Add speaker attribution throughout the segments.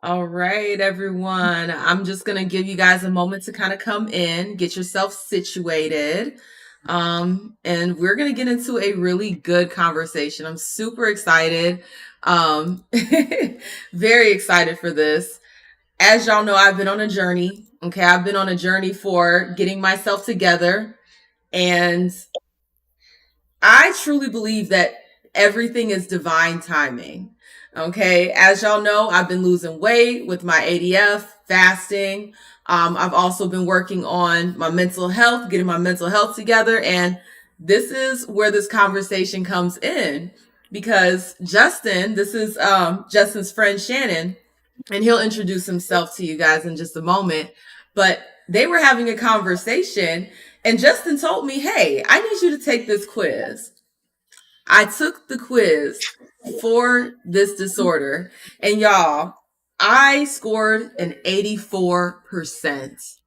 Speaker 1: All right, everyone. I'm just going to give you guys a moment to kind of come in, get yourself situated. And we're going to get into a really good conversation. I'm super excited. Um, very excited for this. As y'all know, I've been on a journey. Okay. I've been on a journey for getting myself together. And I truly believe that everything is divine timing. Okay. As y'all know, I've been losing weight with my ADF, fasting. I've also been working on my mental health, getting my mental health together. And this is where this conversation comes in because Justin, this is Justin's friend Shannon, and he'll introduce himself to you guys in just a moment. But they were having a conversation, and Justin told me, "Hey, I need you to take this quiz." I took the quiz for this disorder, and y'all, I scored an 84%.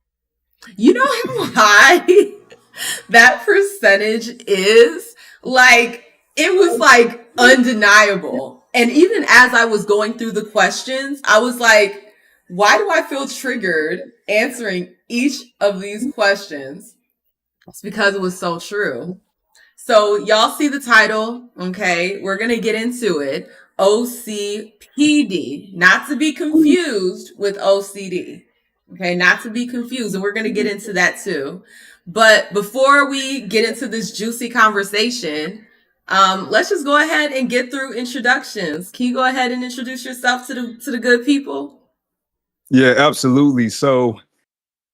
Speaker 1: You know how high that percentage is? Like, it was like undeniable. And even as I was going through the questions, I was like, why do I feel triggered answering each of these questions? It's because it was so true. So, y'all see the title, okay? We're going to get into it. OCPD, not to be confused with OCD. Okay, not to be confused. And we're going to get into that too. But before we get into this juicy conversation, let's just go ahead and get through introductions. Can you go ahead and introduce yourself to the good people?
Speaker 2: Yeah, absolutely. So,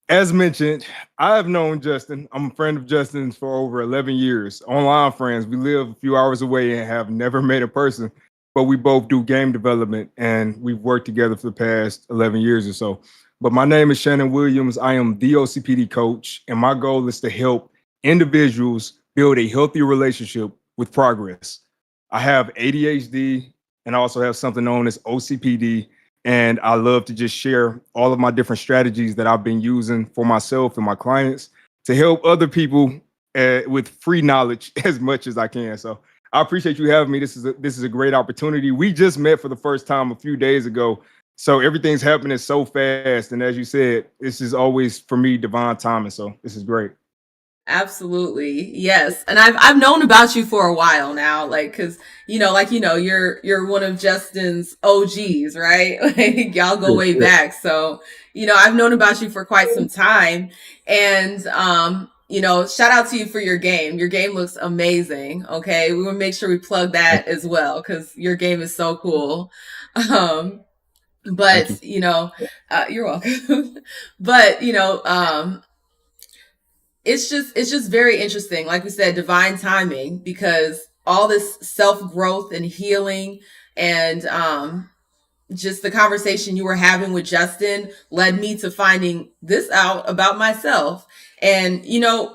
Speaker 2: as mentioned, I have known Justin. I'm a friend of Justin's for over 11 years. Online friends. We live a few hours away and have never met in person, but we both do game development and we've worked together for the past 11 years or so. But my name is Shannon Williams. I am the OCPD coach, and my goal is to help individuals build a healthy relationship with progress. I have ADHD and I also have something known as OCPD, and I love to just share all of my different strategies that I've been using for myself and my clients to help other people with free knowledge as much as I can. So I appreciate you having me. This is a great opportunity. We just met for the first time a few days ago. So everything's happening so fast. And as you said, this is always for me divine timing. So this is great.
Speaker 1: Absolutely. Yes. And I've known about you for a while now, like, cause, you're one of Justin's OGs, right? Like, y'all go
Speaker 2: Yeah,
Speaker 1: way
Speaker 2: yeah.
Speaker 1: back. So, I've known about you for quite some time. And, shout out to you for your game. Your game looks amazing. Okay. We will make sure we plug that as well, cause your game is so cool. Um,
Speaker 2: Thank you.
Speaker 1: but, you're welcome. but, it's just very interesting, like we said, divine timing, because all this self-growth and healing, and just the conversation you were having with Justin led me to finding this out about myself. And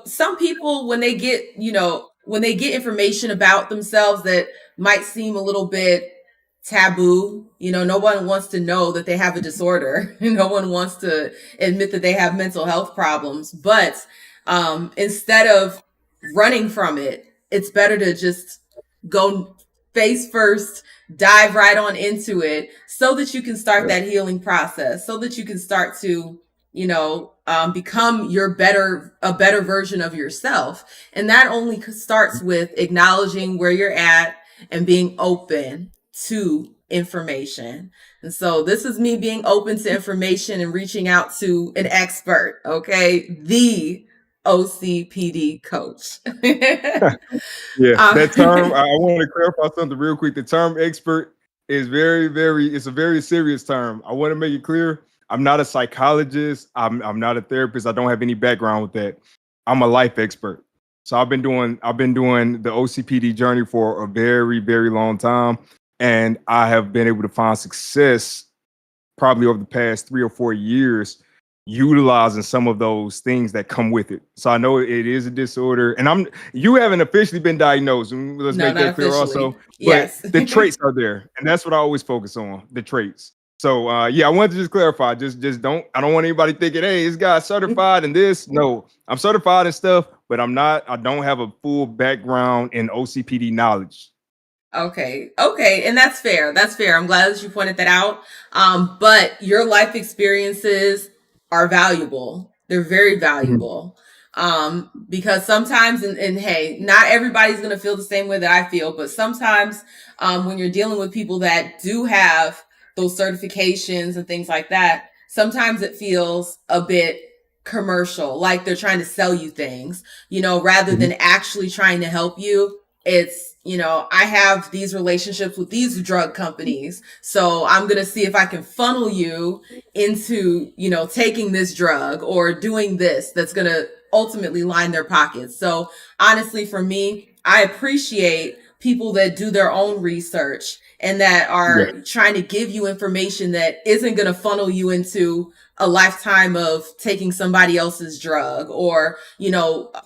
Speaker 1: some people, when they get information about themselves that might seem a little bit taboo, no one wants to know that they have a disorder. No one wants to admit that they have mental health problems. But instead of running from it, it's better to just go face first, dive right on into it, so that you can start
Speaker 2: Yeah.
Speaker 1: that healing process, so that you can start to become a better version of yourself. And that only starts with acknowledging where you're at and being open to information. And so this is me being open to information and reaching out to an expert, okay? The OCPD coach.
Speaker 2: Yeah,
Speaker 1: uh,
Speaker 2: that term, I want to clarify something real quick. The term expert is it's a very serious term. I want to make it clear. I'm not a psychologist. I'm not a therapist. I don't have any background with that. I'm a life expert. So I've been doing the OCPD journey for a very, very long time. And I have been able to find success probably over the past 3 or 4 years utilizing some of those things that come with it. So I know it is a disorder, and you haven't officially been diagnosed. Let's
Speaker 1: no,
Speaker 2: make
Speaker 1: not
Speaker 2: that clear
Speaker 1: officially.
Speaker 2: also. But
Speaker 1: Yes.
Speaker 2: the traits are there, and that's what I always focus on, the traits. So yeah, I wanted to just clarify. Just don't. I don't want anybody thinking, hey, this guy's certified in this. No, I'm certified in stuff, but I'm not. I don't have a full background in OCPD knowledge.
Speaker 1: Okay, and that's fair. That's fair. I'm glad that you pointed that out. But your life experiences are valuable. They're very
Speaker 2: Mhm.
Speaker 1: valuable. Because sometimes, and hey, not everybody's gonna feel the same way that I feel, but sometimes, when you're dealing with people that do have those certifications and things like that, sometimes it feels a bit commercial, like they're trying to sell you things, rather
Speaker 2: Mhm.
Speaker 1: than actually trying to help you. It's, I have these relationships with these drug companies, so I'm going to see if I can funnel you into, taking this drug or doing this that's going to ultimately line their pockets. So honestly, for me, I appreciate people that do their own research and that
Speaker 2: Yeah.
Speaker 1: are trying to give you information that isn't going to funnel you into a lifetime of taking somebody else's drug, or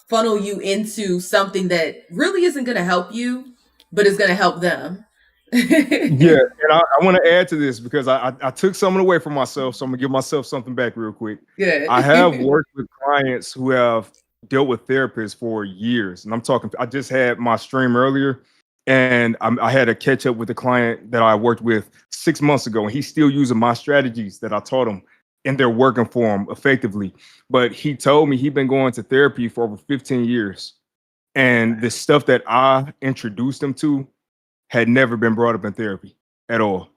Speaker 1: funnel you into something that really isn't going to help you but is going to help them.
Speaker 2: Yeah, and I want to add to this because I took something away from myself, so I'm gonna give myself something back real quick. I have
Speaker 1: Good.
Speaker 2: worked with clients who have dealt with therapists for years, and I'm talking. I just had my stream earlier, and I had a catch up with a client that I worked with 6 months ago, and he's still using my strategies that I taught him, and they're working for him effectively. But he told me he'd been going to therapy for over 15 years, and the stuff that I introduced him to had never been brought up in therapy at all.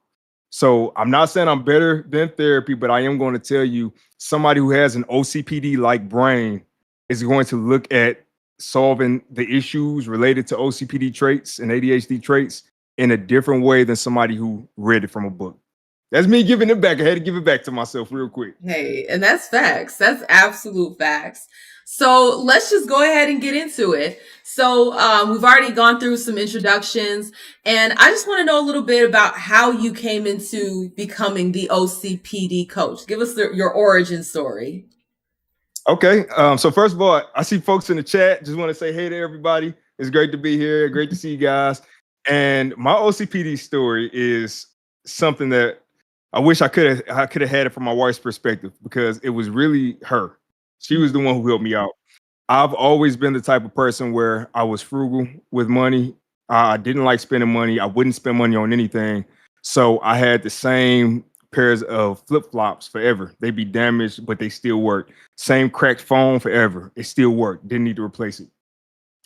Speaker 2: So I'm not saying I'm better than therapy, but I am going to tell you somebody who has an OCPD like brain is going to look at solving the issues related to OCPD traits and ADHD traits in a different way than somebody who read it from a book. That's me giving it back. I had to give it back to myself real quick.
Speaker 1: Hey, and that's facts. That's absolute facts. So let's just go ahead and get into it. So we've already gone through some introductions, and I just want to know a little bit about how you came into becoming the OCPD coach. Give us your origin story.
Speaker 2: Okay. So first of all, I see folks in the chat. Just want to say hey to everybody. It's great to be here. Great to see you guys. And my OCPD story is something that I could have had it from my wife's perspective because it was really her. She was the one who helped me out. I've always been the type of person where I was frugal with money. I didn't like spending money. I wouldn't spend money on anything. So I had the same pairs of flip flops forever. They'd be damaged, but they still work. Same cracked phone forever. It still worked. Didn't need to replace it.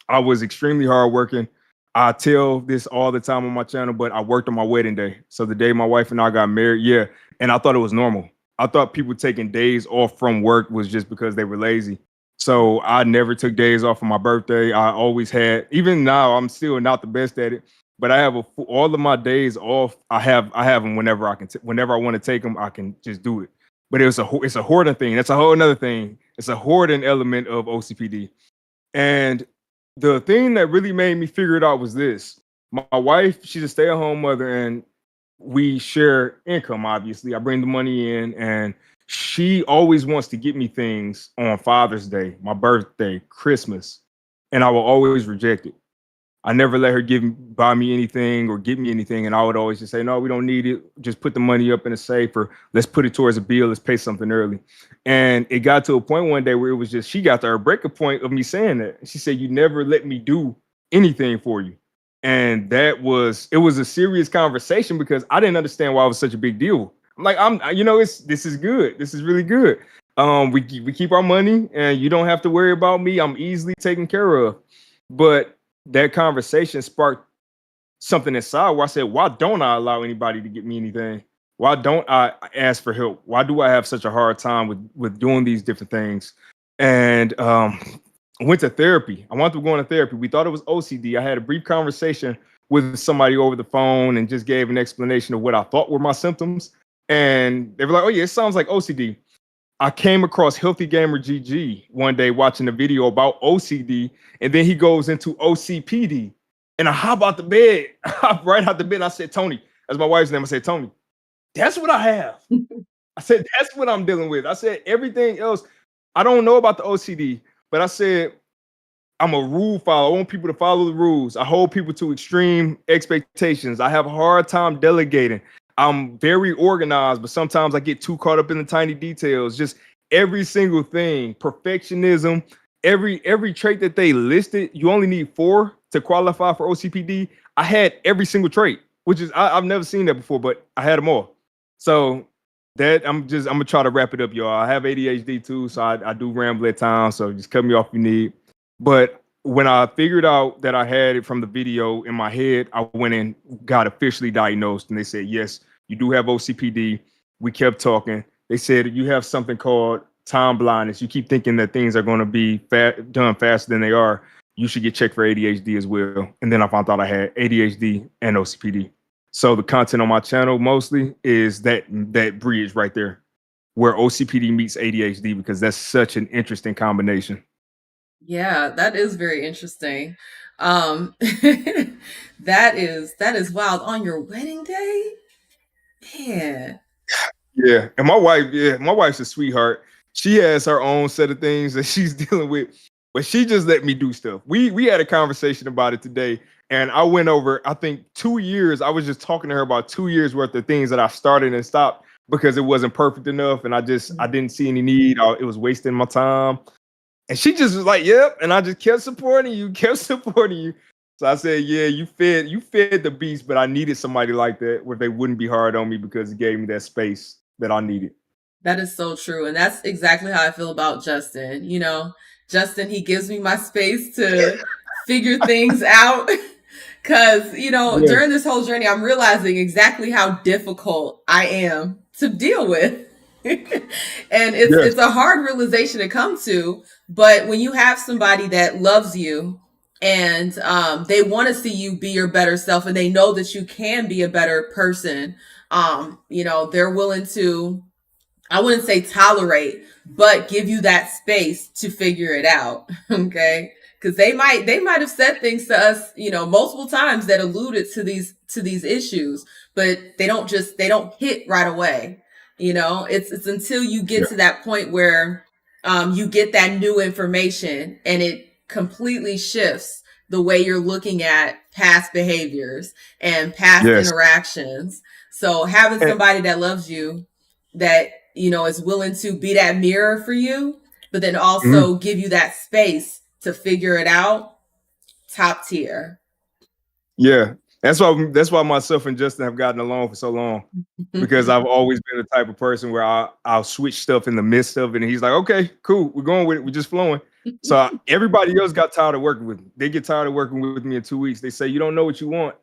Speaker 2: I was extremely hardworking. I tell this all the time on my channel, but I worked on my wedding day. So the day my wife and I got married, yeah, and I thought it was normal. I thought people taking days off from work was just because they were lazy. So I never took days off for my birthday. I always had, even now, I'm still not the best at it, but I have all of my days off. I have them whenever I can, whenever I want to take them, I can just do it. But it's a hoarding thing. That's a whole another thing. It's a hoarding element of OCPD. And the thing that really made me figure it out was this. My wife, she's a stay-at-home mother, and we share income, obviously. I bring the money in, and she always wants to get me things on Father's Day, my birthday, Christmas, and I will always reject it. I never let her buy me anything or get me anything, and I would always just say, "No, we don't need it. Just put the money up in a safe, or let's put it towards a bill. Let's pay something early." And it got to a point one day where it was just she got to her breaking point of me saying that. She said, "You never let me do anything for you," and it was a serious conversation because I didn't understand why it was such a big deal. I'm like, it's this is good. This is really good. We keep our money, and you don't have to worry about me. I'm easily taken care of, but that conversation sparked something inside where I said, why don't I allow anybody to get me anything? Why don't I ask for help? Why do I have such a hard time with doing these different things? And I went to therapy. I wanted to go into therapy. We thought it was OCD. I had a brief conversation with somebody over the phone and just gave an explanation of what I thought were my symptoms. And they were like, oh, yeah, it sounds like OCD. I came across Healthy Gamer GG one day watching a video about OCD, and then he goes into OCPD. And I hop out the bed, I hop right out the bed. And I said, Tony, that's my wife's name. I said, Tony, that's what I have. I said, that's what I'm dealing with. I said, everything else, I don't know about the OCD, but I said, I'm a rule follower. I want people to follow the rules. I hold people to extreme expectations. I have a hard time delegating. I'm very organized, but sometimes I get too caught up in the tiny details. Just every single thing, perfectionism, every trait that they listed, you only need 4 to qualify for OCPD. I had every single trait, which is I've never seen that before, but I had them all. So that I'm gonna try to wrap it up, y'all. I have ADHD too, so I do ramble at times. So just cut me off if you need. But when I figured out that I had it from the video in my head, I went and got officially diagnosed, and they said yes, you do have OCPD. We kept talking. They said you have something called time blindness. You keep thinking that things are going to be done faster than they are. You should get checked for ADHD as well. And then I found out I had ADHD and OCPD. So the content on my channel mostly is that bridge right there, where OCPD meets ADHD, because that's such an interesting combination.
Speaker 1: Yeah, that is very interesting. Um that is wild on your wedding day? Man.
Speaker 2: Yeah, and my wife, yeah, my wife's a sweetheart. She has her own set of things that she's dealing with, but she just let me do stuff. We had a conversation about it today, and I went over, I think, 2 years. I was just talking to her about 2 years worth of things that I started and stopped because it wasn't perfect enough, and I didn't see any need. It was wasting my time, and she just was like, "Yep," and I just kept supporting you, kept supporting you. So I said, "Yeah, you fed the beast, but I needed somebody like that where they wouldn't be hard on me because it gave me that space that I needed."
Speaker 1: That is so true. And that's exactly how I feel about Justin. Justin, he gives me my space to figure things out. Cause,
Speaker 2: Yes,
Speaker 1: during this whole journey, I'm realizing exactly how difficult I am to deal with. And it's
Speaker 2: yes,
Speaker 1: it's a hard realization to come to. But when you have somebody that loves you and they want to see you be your better self and they know that you can be a better person, they're willing to, I wouldn't say tolerate, but give you that space to figure it out. Okay. Because they might have said things to us, multiple times that alluded to these issues, but they don't hit right away. It's until you
Speaker 2: yeah,
Speaker 1: get to that point where you get that new information and it completely shifts the way you're looking at past behaviors and past
Speaker 2: yes,
Speaker 1: interactions. So having
Speaker 2: and,
Speaker 1: somebody that loves you, that is willing to be that mirror for you, but then
Speaker 2: mhm,
Speaker 1: also give you that space to figure it out. Top tier.
Speaker 2: yeah. That's why myself and Justin have gotten along for so long, because I've always been the type of person where I'll switch stuff in the midst of it, and he's like, "Okay, cool, we're going with it, we're just flowing." So everybody else got tired of working with me. They get tired of working with me in 2 weeks. They say, "You don't know what you want."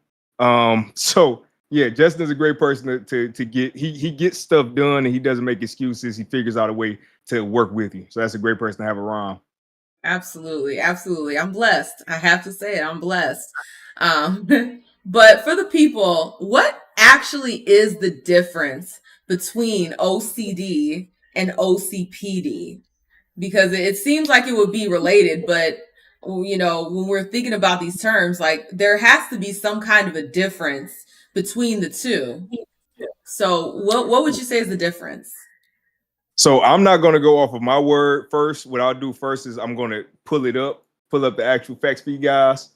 Speaker 2: So yeah, Justin's a great person to get. He gets stuff done, and he doesn't make excuses. He figures out a way to work with you. So that's a great person to have around.
Speaker 1: Absolutely, absolutely. I'm blessed. I have to say it. I'm blessed. But for the people, what actually is the difference between OCD and OCPD? Because it seems like it would be related, but when we're thinking about these terms, like there has to be some kind of a difference between the two. So what would you say is the difference?
Speaker 2: So I'm not going to go off of my word first. What I'll do first is I'm going to pull up the actual facts for you guys.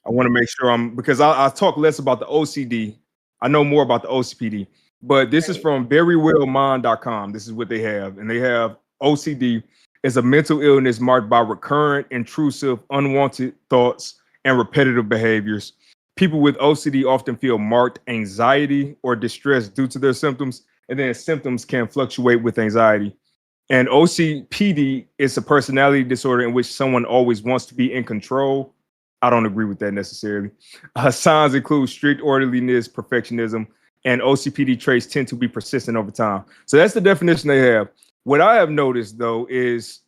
Speaker 2: I want to make sure because I talk less about the OCD. I know more about the OCPD, but this is
Speaker 1: Right.
Speaker 2: from verywellmind.com. This is what they have. And they have OCD is a mental illness marked by recurrent, intrusive, unwanted thoughts and repetitive behaviors. People with OCD often feel marked anxiety or distress due to their symptoms, and then symptoms can fluctuate with anxiety. And OCPD is a personality disorder in which someone always wants to be in control. I don't agree with that necessarily. Signs include strict orderliness, perfectionism, and OCPD traits tend to be persistent over time. So that's the definition they have. What I have noticed, though, is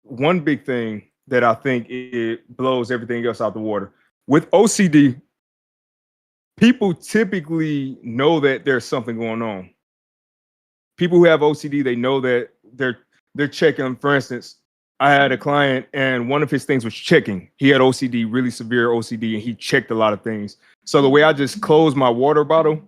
Speaker 2: one big thing that I think it blows everything else out the water. With OCD, people typically know that there's something going on. People who have OCD, they know that they're checking. For instance, I had a client and one of his things was checking. He had OCD, really severe OCD, and he checked a lot of things. So the way I just closed my water bottle,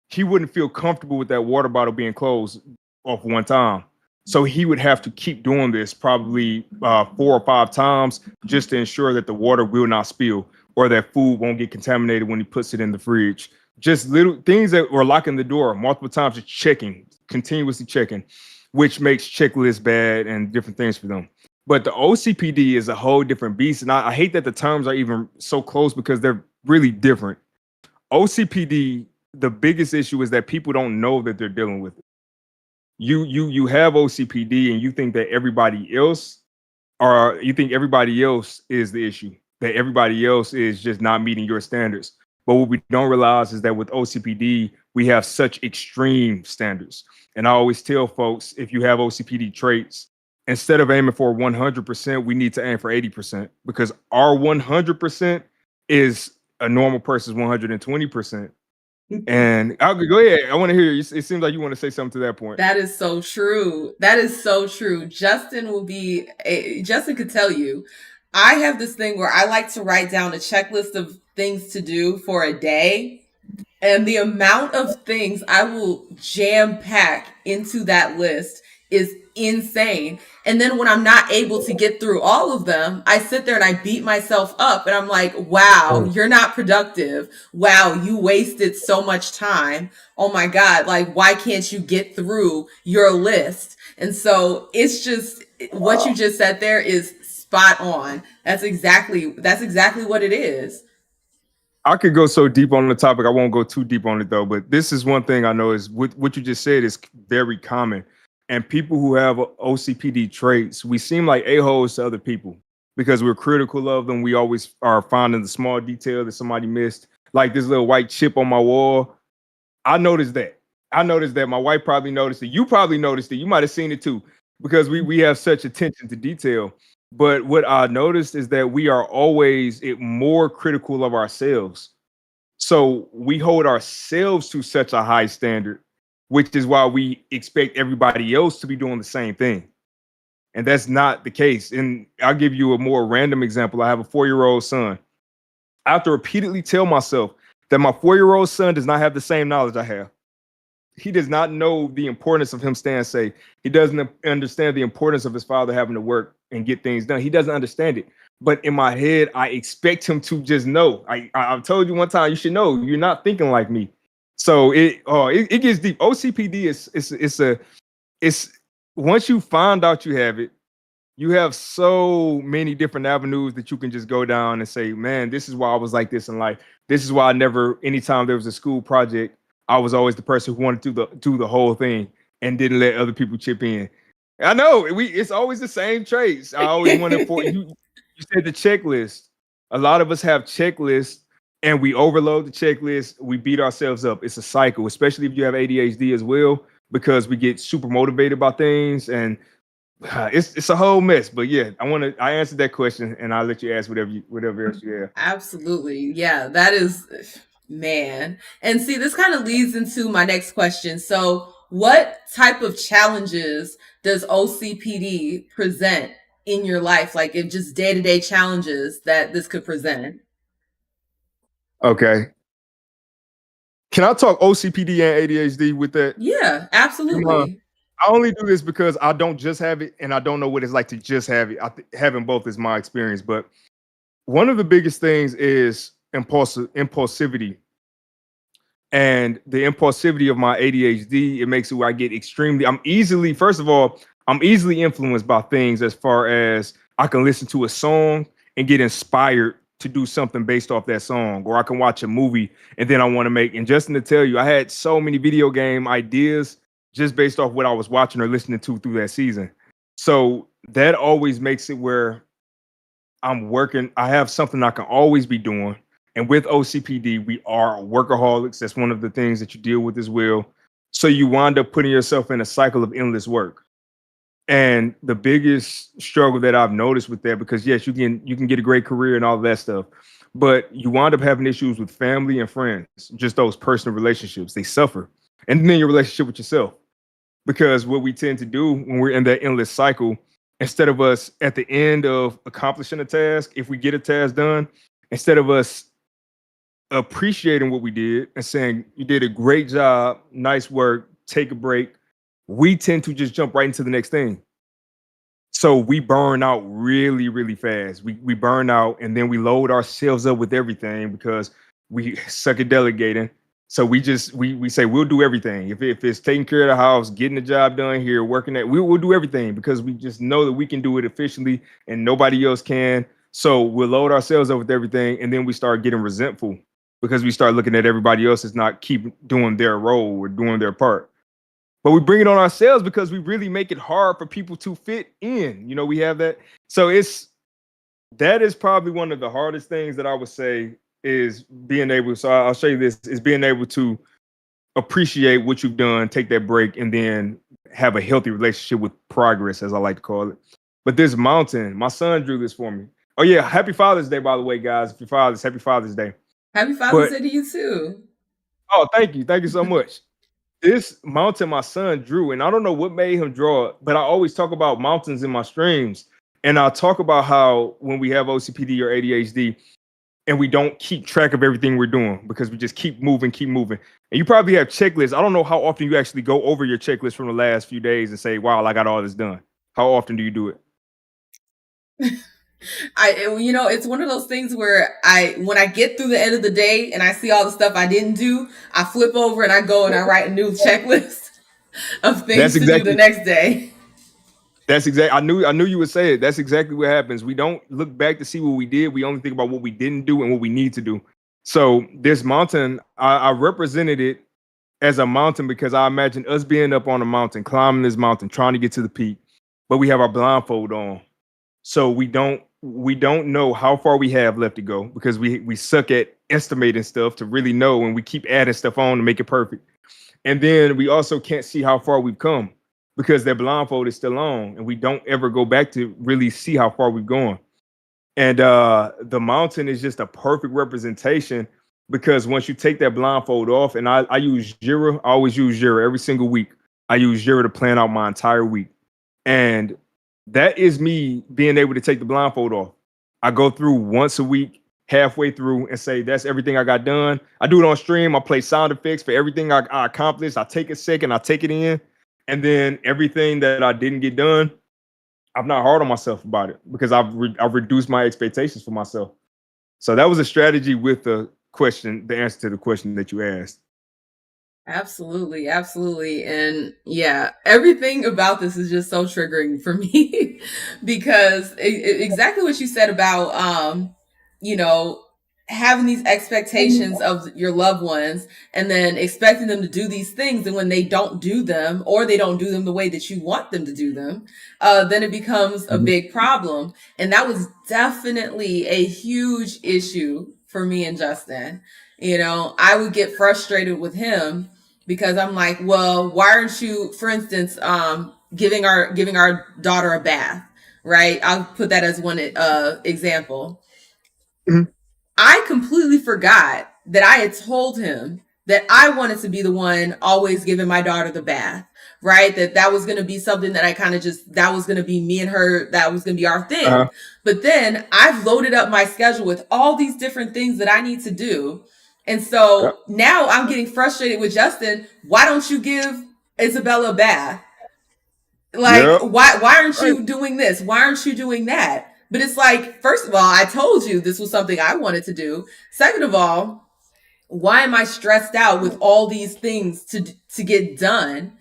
Speaker 2: he wouldn't feel comfortable with that water bottle being closed off one time. So he would have to keep doing this probably 4 or 5 times just to ensure that the water will not spill or that food won't get contaminated when he puts it in the fridge. Just little things that were locking the door multiple times, just checking, continuously checking, which makes checklists bad and different things for them. But the OCPD is a whole different beast, and I hate that the terms are even so close because really different. OCPD, the biggest issue is that people don't know that they're dealing with it. You have OCPD and you think that everybody else, or you think everybody else is the issue, that everybody else is just not meeting your standards. But what we don't realize is that with OCPD, we have such extreme standards. And I always tell folks, if you have OCPD traits, instead of aiming for 100%, we need to aim for 80% because our 100% is a normal person's 120%. And I'll go ahead. I want to hear you. It seems like you want to say something to that point.
Speaker 1: That is so true. That is so true. Justin could tell you. I have this thing where I like to write down a checklist of things to do for a day, and the amount of things I will jam pack into that list is insane. And then when I'm not able to get through all of them, I sit there and I beat myself up and I'm like, wow, you're not productive. Wow, you wasted so much time. Oh my God, like, why can't you get through your list? And so it's just what you just said there is spot on. That's exactly what it is.
Speaker 2: I could go so deep on the topic. I won't go too deep on it though. But this is one thing I know is what you just said is very common. And people who have OCPD traits, we seem like a-holes to other people because we're critical of them. We always are finding the small detail that somebody missed, like this little white chip on my wall. I noticed that. I noticed that. My wife probably noticed it. You probably noticed it. You might have seen it too, because we have such attention to detail. But what I noticed is that we are always more critical of ourselves. So we hold ourselves to such a high standard, which is why we expect everybody else to be doing the same thing. And that's not the case. And I'll give you a more random example. I have a 4-year-old son. I have to repeatedly tell myself that my 4-year-old son does not have the same knowledge I have. He does not know the importance of him staying safe. He doesn't understand the importance of his father having to work and get things done. He doesn't understand it. But in my head, I expect him to just know. I've told you one time, you should know. You're not thinking like me. So it gets deep. OCPD it's once you find out you have it, you have so many different avenues that you can just go down and say, man, this is why I was like this in life. This is why I never, anytime there was a school project, I was always the person who wanted to do the whole thing and didn't let other people chip in. I know it's always the same traits. I always wanted for you. You said the checklist. A lot of us have checklists and we overload the checklist. We beat ourselves up. It's a cycle, especially if you have ADHD as well, because we get super motivated by things and it's a whole mess. But yeah, I answered that question and I'll let you ask whatever else you have.
Speaker 1: Absolutely. Yeah, that is, man. And see, this kind of leads into my next question. So, what type of challenges does OCPD present in your life? Like, if just day to day challenges that this could present?
Speaker 2: Okay. Can I talk OCPD and ADHD with that?
Speaker 1: Yeah,
Speaker 2: You mind?
Speaker 1: absolutely.
Speaker 2: I only do this because I don't just have it, and I don't know what it's like to just have it. Having both is my experience, but one of the biggest things is impulsivity, and the impulsivity of my ADHD. It makes it where I get extremely. First of all, I'm easily influenced by things as far as I can listen to a song and get inspired to do something based off that song, or I can watch a movie and then I want to make. And Justin, to tell you, I had so many video game ideas just based off what I was watching or listening to through that season. So that always makes it where I'm working. I have something I can always be doing. And with OCPD, we are workaholics. That's one of the things that you deal with as well. So you wind up putting yourself in a cycle of endless work. And the biggest struggle that I've noticed with that, because yes, you can get a great career and all of that stuff, but you wind up having issues with family and friends, just those personal relationships. They suffer. And then your relationship with yourself. Because what we tend to do when we're in that endless cycle, instead of us at the end of accomplishing a task, if we get a task done, instead of us appreciating what we did and saying, you did a great job, nice work, take a break, we tend to just jump right into the next thing. So we burn out really, really fast. We burn out and then we load ourselves up with everything because we suck at delegating. So we say we'll do everything. If it's taking care of the house, getting the job done here, working that, we'll do everything because we just know that we can do it efficiently and nobody else can. So we'll load ourselves up with everything, and then we start getting resentful because we start looking at everybody else as not keep doing their role or doing their part. But we bring it on ourselves because we really make it hard for people to fit in. We have that. So that is probably one of the hardest things that I would say is being able. So I'll show you this: is being able to appreciate what you've done, take that break, and then have a healthy relationship with progress, as I like to call it. But this mountain, my son drew this for me. Oh yeah, happy Father's Day, by the way, guys. If your fathers, happy Father's Day.
Speaker 1: Happy Father's
Speaker 2: But
Speaker 1: Day to you too.
Speaker 2: oh, thank you so much. This mountain my son drew, and I don't know what made him draw it, but I always talk about mountains in my streams. And I'll talk about how when we have OCPD or ADHD and we don't keep track of everything we're doing because we just keep moving, keep moving. And you probably have checklists. I don't know how often you actually go over your checklist from the last few days and say, wow, I got all this done. How often do you do it?
Speaker 1: It's one of those things where when I get through the end of the day and I see all the stuff I didn't do, I flip over and I go and I write a new checklist of
Speaker 2: That's
Speaker 1: things to do the
Speaker 2: exactly
Speaker 1: next day.
Speaker 2: I knew you would say it. That's exactly what happens. We don't look back to see what we did. We only think about what we didn't do and what we need to do. So this mountain, I represented it as a mountain because I imagine us being up on a mountain, climbing this mountain, trying to get to the peak, but we have our blindfold on. So we don't know how far we have left to go because we suck at estimating stuff to really know, and we keep adding stuff on to make it perfect. And then we also can't see how far we've come because that blindfold is still on, and we don't ever go back to really see how far we've gone. And the mountain is just a perfect representation because once you take that blindfold off, and I use Jira, I always use Jira every single week. I use Jira to plan out my entire week. And that is me being able to take the blindfold off. I go through once a week, halfway through, and say, that's everything I got done. I do it on stream. I play sound effects for everything I accomplished. I take a second, I take it in. And then everything that I didn't get done, I'm not hard on myself about it because I've reduced my expectations for myself. So that was a strategy with the answer to the question that you asked.
Speaker 1: Absolutely, absolutely. And yeah, everything about this is just so triggering for me because exactly what you said about you know, having these expectations of your loved ones and then expecting them to do these things, and when they don't do them or they don't do them the way that you want them to do them, then it becomes a
Speaker 2: Mhm.
Speaker 1: big problem. And that was definitely a huge issue for me and Justin. I would get frustrated with him because I'm like, well, why aren't you, for instance, giving our daughter a bath, right? I'll put that as one example.
Speaker 2: Mhm.
Speaker 1: I completely forgot that I had told him that I wanted to be the one always giving my daughter the bath, right? That was going to be something that I kind of just, that was going to be me and her, that was going to be our
Speaker 2: Uh-huh.
Speaker 1: thing. But then I've loaded up my schedule with all these different things that I need to do. And
Speaker 2: Yep.
Speaker 1: so now I'm getting frustrated with Justin. Why don't you give Isabella a bath? Like,
Speaker 2: Yep.
Speaker 1: why aren't
Speaker 2: Right.
Speaker 1: you doing this? Why aren't you doing that? But it's like, first of all, I told you this was something I wanted to do. Second of all, why am I stressed out with all these things to get done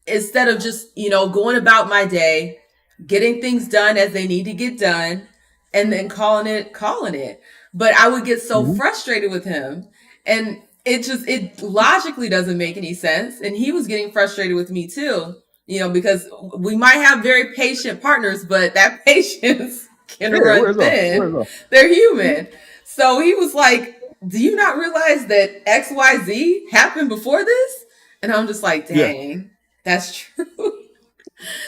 Speaker 1: instead of just, going about my day, getting things done as they need to get done, and then calling it. But I would get so
Speaker 2: Mhm.
Speaker 1: frustrated with him, and it logically doesn't make any sense. And he was getting frustrated with me too, because we might have very patient partners, but that patience can
Speaker 2: Yeah,
Speaker 1: run
Speaker 2: where's off?
Speaker 1: thin.
Speaker 2: Where's off?
Speaker 1: They're human. So he was like, do you not realize that XYZ happened before this? And I'm just like,
Speaker 2: Yeah.
Speaker 1: dang, that's true.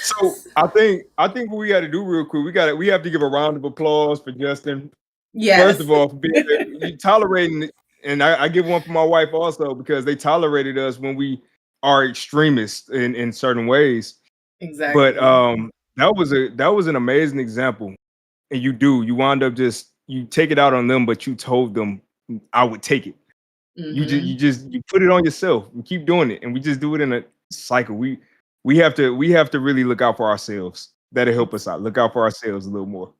Speaker 2: So I think what we got to do real quick, we have to give a round of applause for Justin. First
Speaker 1: Yes.
Speaker 2: of all, for being you tolerating it, and I give one for my wife also because they tolerated us when we are extremists in certain ways. But
Speaker 1: Exactly.
Speaker 2: that was an amazing example. And you wind up just you take it out on them, but you told them I would take it.
Speaker 1: Mm-hmm.
Speaker 2: You put it on yourself and keep doing it, and we just do it in a cycle. We have to really look out for ourselves. That'll help us out. Look out for ourselves a little more.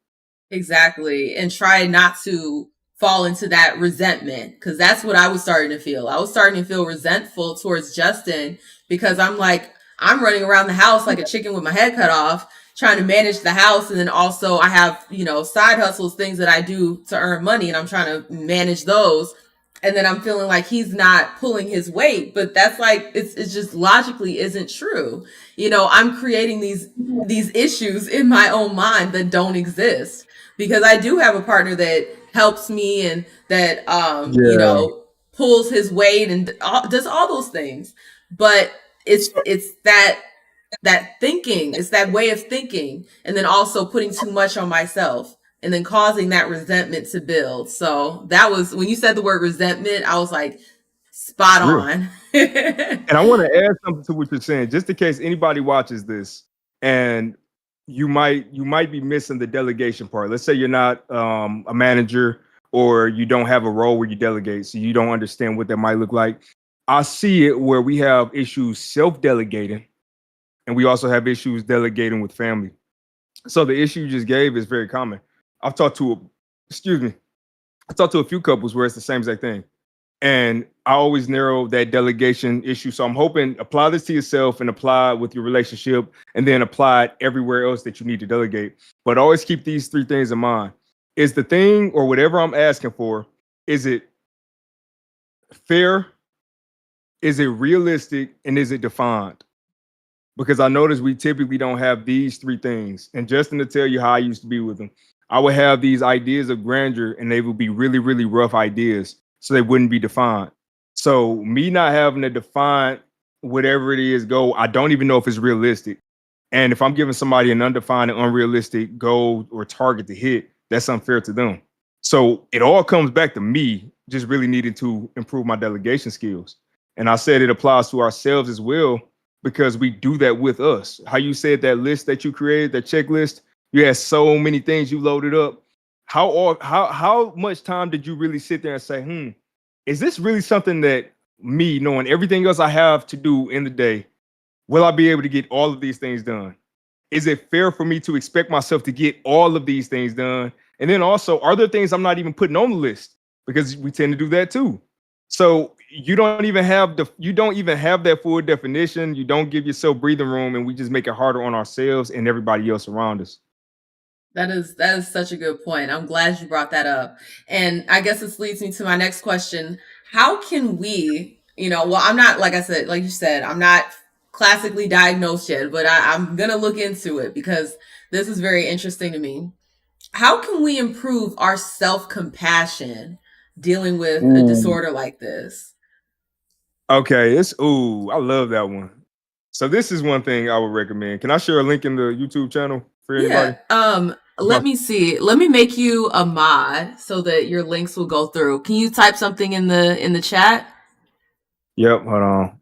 Speaker 1: Exactly. And try not to fall into that resentment, because that's what I was starting to feel. I was starting to feel resentful towards Justin because I'm like, I'm running around the house like a chicken with my head cut off. trying to manage the house, and then also I have, side hustles, things that I do to earn money, and I'm trying to manage those. And then I'm feeling like he's not pulling his weight, but that's like it's just logically isn't true. I'm creating these issues in my own mind that don't exist, because I do have a partner that helps me and that
Speaker 2: Yeah.
Speaker 1: pulls his weight and does all those things. But
Speaker 2: So,
Speaker 1: it's that thinking, it's that way of thinking, and then also putting too much on myself, and then causing that resentment to build. So that was when you said the word resentment, I was like,
Speaker 2: it's
Speaker 1: spot
Speaker 2: real.
Speaker 1: on.
Speaker 2: And I want to add something to what you're saying, just in case anybody watches this and you might be missing the delegation part. Let's say you're not a manager, or you don't have a role where you delegate, so you don't understand what that might look like. I see it where we have issues self-delegating, and we also have issues delegating with family. So the issue you just gave is very common. I've talked to, excuse me, I talked to a few couples where it's the same exact thing. And I always narrow that delegation issue. So I'm hoping apply this to yourself and apply it with your relationship, and then apply it everywhere else that you need to delegate. But always keep these three things in mind. Is the thing or whatever I'm asking for, is it fair? Is it realistic? And is it defined? Because I notice we typically don't have these three things. And Justin, to tell you how I used to be with them, I would have these ideas of grandeur, and they would be really, really rough ideas. So they wouldn't be defined. So me not having to define whatever it is goal, I don't even know if it's realistic. And if I'm giving somebody an undefined and unrealistic goal or target to hit, that's unfair to them. So it all comes back to me just really needing to improve my delegation skills. And I said it applies to ourselves as well, because we do that with us. How you said that list that you created, that checklist, you had so many things you loaded up. How much time did you really sit there and say, is this really something that me, knowing everything else I have to do in the day, will I be able to get all of these things done? Is it fair for me to expect myself to get all of these things done? And then also, are there things I'm not even putting on the list? Because we tend to do that too. So you don't even have that full definition. You don't give yourself breathing room, and we just make it harder on ourselves and everybody else around us.
Speaker 1: That is such a good point. I'm glad you brought that up. And I guess this leads me to my next question. How can we, well, I'm not, like I said, like you said, I'm not classically diagnosed yet, but I'm going to look into it because this is very interesting to me. How can we improve our self compassion dealing with a
Speaker 2: Ooh.
Speaker 1: disorder like this?
Speaker 2: Okay, I love that one. So this is one thing I would recommend. Can I share a link in the YouTube channel for
Speaker 1: Yeah.
Speaker 2: anybody?
Speaker 1: Let me see. Let me make you a mod so that your links will go through. Can you type something in the chat?
Speaker 2: Yep, hold on.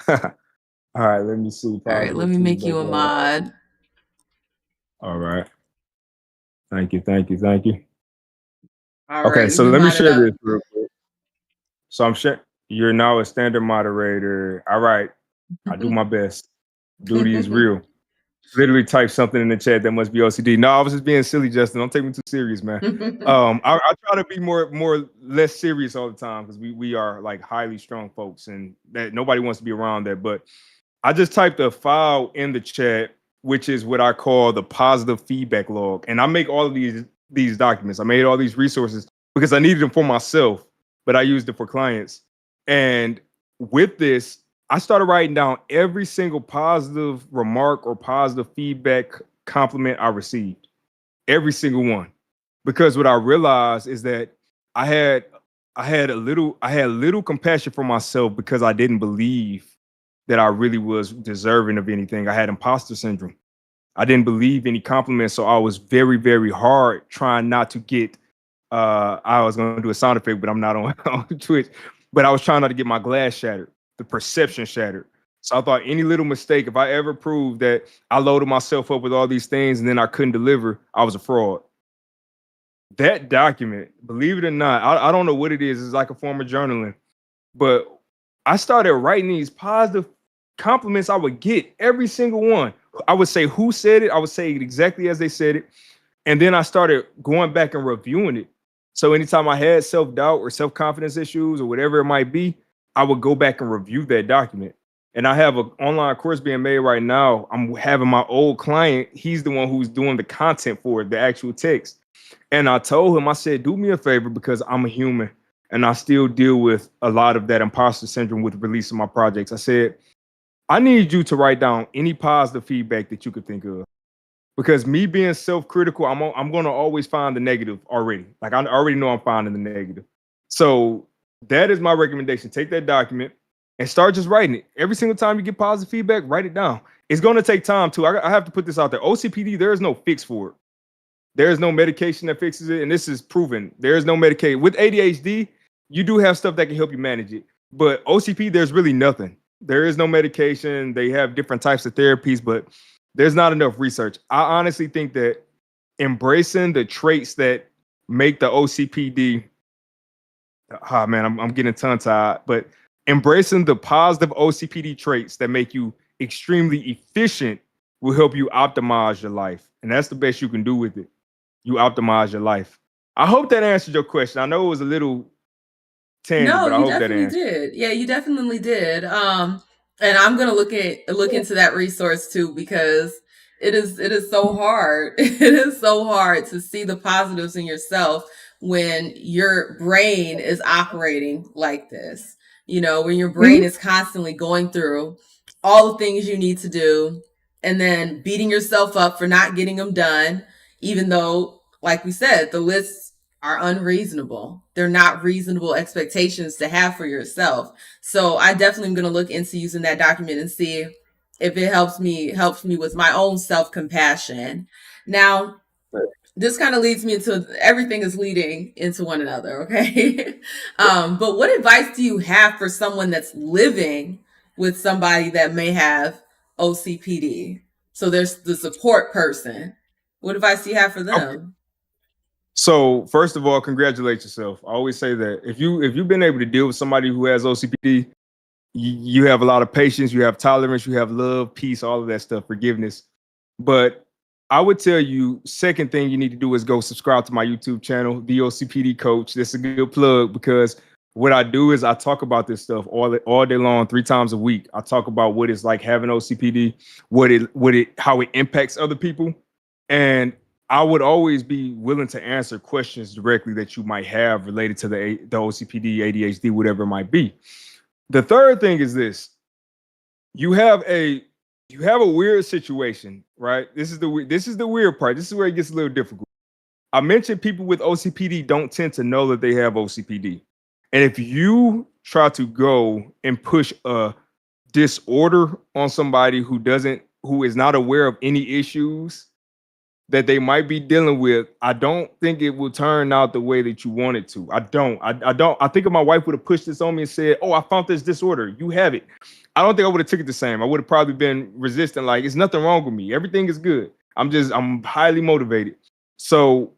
Speaker 2: All right, let me see.
Speaker 1: All right, let
Speaker 2: Positive
Speaker 1: me make
Speaker 2: feedback.
Speaker 1: you a mod.
Speaker 2: All right. Thank you. Thank you. Thank you.
Speaker 1: All
Speaker 2: Okay,
Speaker 1: right, you've
Speaker 2: so
Speaker 1: been
Speaker 2: let me
Speaker 1: modded
Speaker 2: share
Speaker 1: up.
Speaker 2: this real quick. So I'm sure you're now a standard moderator. All right. I do my best. Duty is real. Literally type something in the chat that must be OCD. No, I was just being silly, Justin. Don't take me too serious, man. I try to be more less serious all the time, because we are like highly strong folks, and that nobody wants to be around that. But I just typed a file in the chat, which is what I call the positive feedback log. And I make all of these documents. I made all these resources because I needed them for myself, but I used it for clients. And with this, I started writing down every single positive remark or positive feedback compliment I received. Every single one. Because what I realized is that I had I had little compassion for myself, because I didn't believe that I really was deserving of anything. I had imposter syndrome. I didn't believe any compliments, so I was very, very hard trying not to get. I was going to do a sound effect, but I'm not on, on Twitch. But I was trying not to get my glass shattered, the perception shattered. So I thought any little mistake, if I ever proved that I loaded myself up with all these things and then I couldn't deliver, I was a fraud. That document, believe it or not, I don't know what it is. It's like a form of journaling, but I started writing these positive compliments I would get, every single one. I would say who said it, I would say it exactly as they said it. And then I started going back and reviewing it. So anytime I had self doubt or self confidence issues or whatever it might be, I would go back and review that document. And I have an online course being made right now. I'm having my old client, he's the one who's doing the content for it, the actual text. And I told him, I said, do me a favor because I'm a human and I still deal with a lot of that imposter syndrome with releasing my projects. I said, I need you to write down any positive feedback that you could think of. Because me being self-critical, I'm going to always find the negative already. Like I already know I'm finding the negative. So that is my recommendation. Take that document and start just writing it. Every single time you get positive feedback, write it down. It's going to take time too. I have to put this out there. OCPD, there is no fix for it. There is no medication that fixes it, and this is proven. There is no medication with ADHD. You do have stuff that can help you manage it, but OCP, there's really nothing. There is no medication. They have different types of therapies, but there's not enough research. I honestly think that embracing the traits that make the OCPD, ah man, I'm getting tongue tied, but embracing the positive OCPD traits that make you extremely efficient will help you optimize your life, and that's the best you can do with it. You optimize your life. I hope that answered your question. I know it was a little tangent,
Speaker 1: No,
Speaker 2: but I
Speaker 1: you
Speaker 2: hope that
Speaker 1: definitely
Speaker 2: answered.
Speaker 1: did. Yeah, you definitely did. And I'm gonna look into that resource too because it is so hard. It is so hard to see the positives in yourself when your brain is operating like this. You know, when your brain
Speaker 2: Mhm.
Speaker 1: is constantly going through all the things you need to do and then beating yourself up for not getting them done, even though, like we said, the list are unreasonable. They're not reasonable expectations to have for yourself. So I definitely am going to look into using that document and see if it helps me with my own self-compassion. Now, this kind of leads me into everything is leading into one another, okay? But what advice do you have for someone that's living with somebody that may have OCPD? So there's the support person. What advice do you have for
Speaker 2: Okay.
Speaker 1: them?
Speaker 2: So first of all, congratulate yourself. I always say that if you've been able to deal with somebody who has OCPD, you have a lot of patience, you have tolerance, you have love, peace, all of that stuff, forgiveness. But I would tell you, second thing you need to do is go subscribe to my YouTube channel, the OCPD Coach. That's a good plug because what I do is I talk about this stuff all day long, 3 times a week. I talk about what it's like having OCPD, how it impacts other people, and I would always be willing to answer questions directly that you might have related to the OCPD, ADHD, whatever it might be. The third thing is this: you have a you have a weird situation, right? This is the weird part. This is where it gets a little difficult. I mentioned people with OCPD don't tend to know that they have OCPD, and if you try to go and push a disorder on somebody who is not aware of any issues that they might be dealing with, I don't think it will turn out the way that you want it to. I don't. I don't. I think if my wife would have pushed this on me and said, "Oh, I found this disorder. You have it," I don't think I would have took it the same. I would have probably been resistant. Like, it's nothing wrong with me. Everything is good. I'm highly motivated. So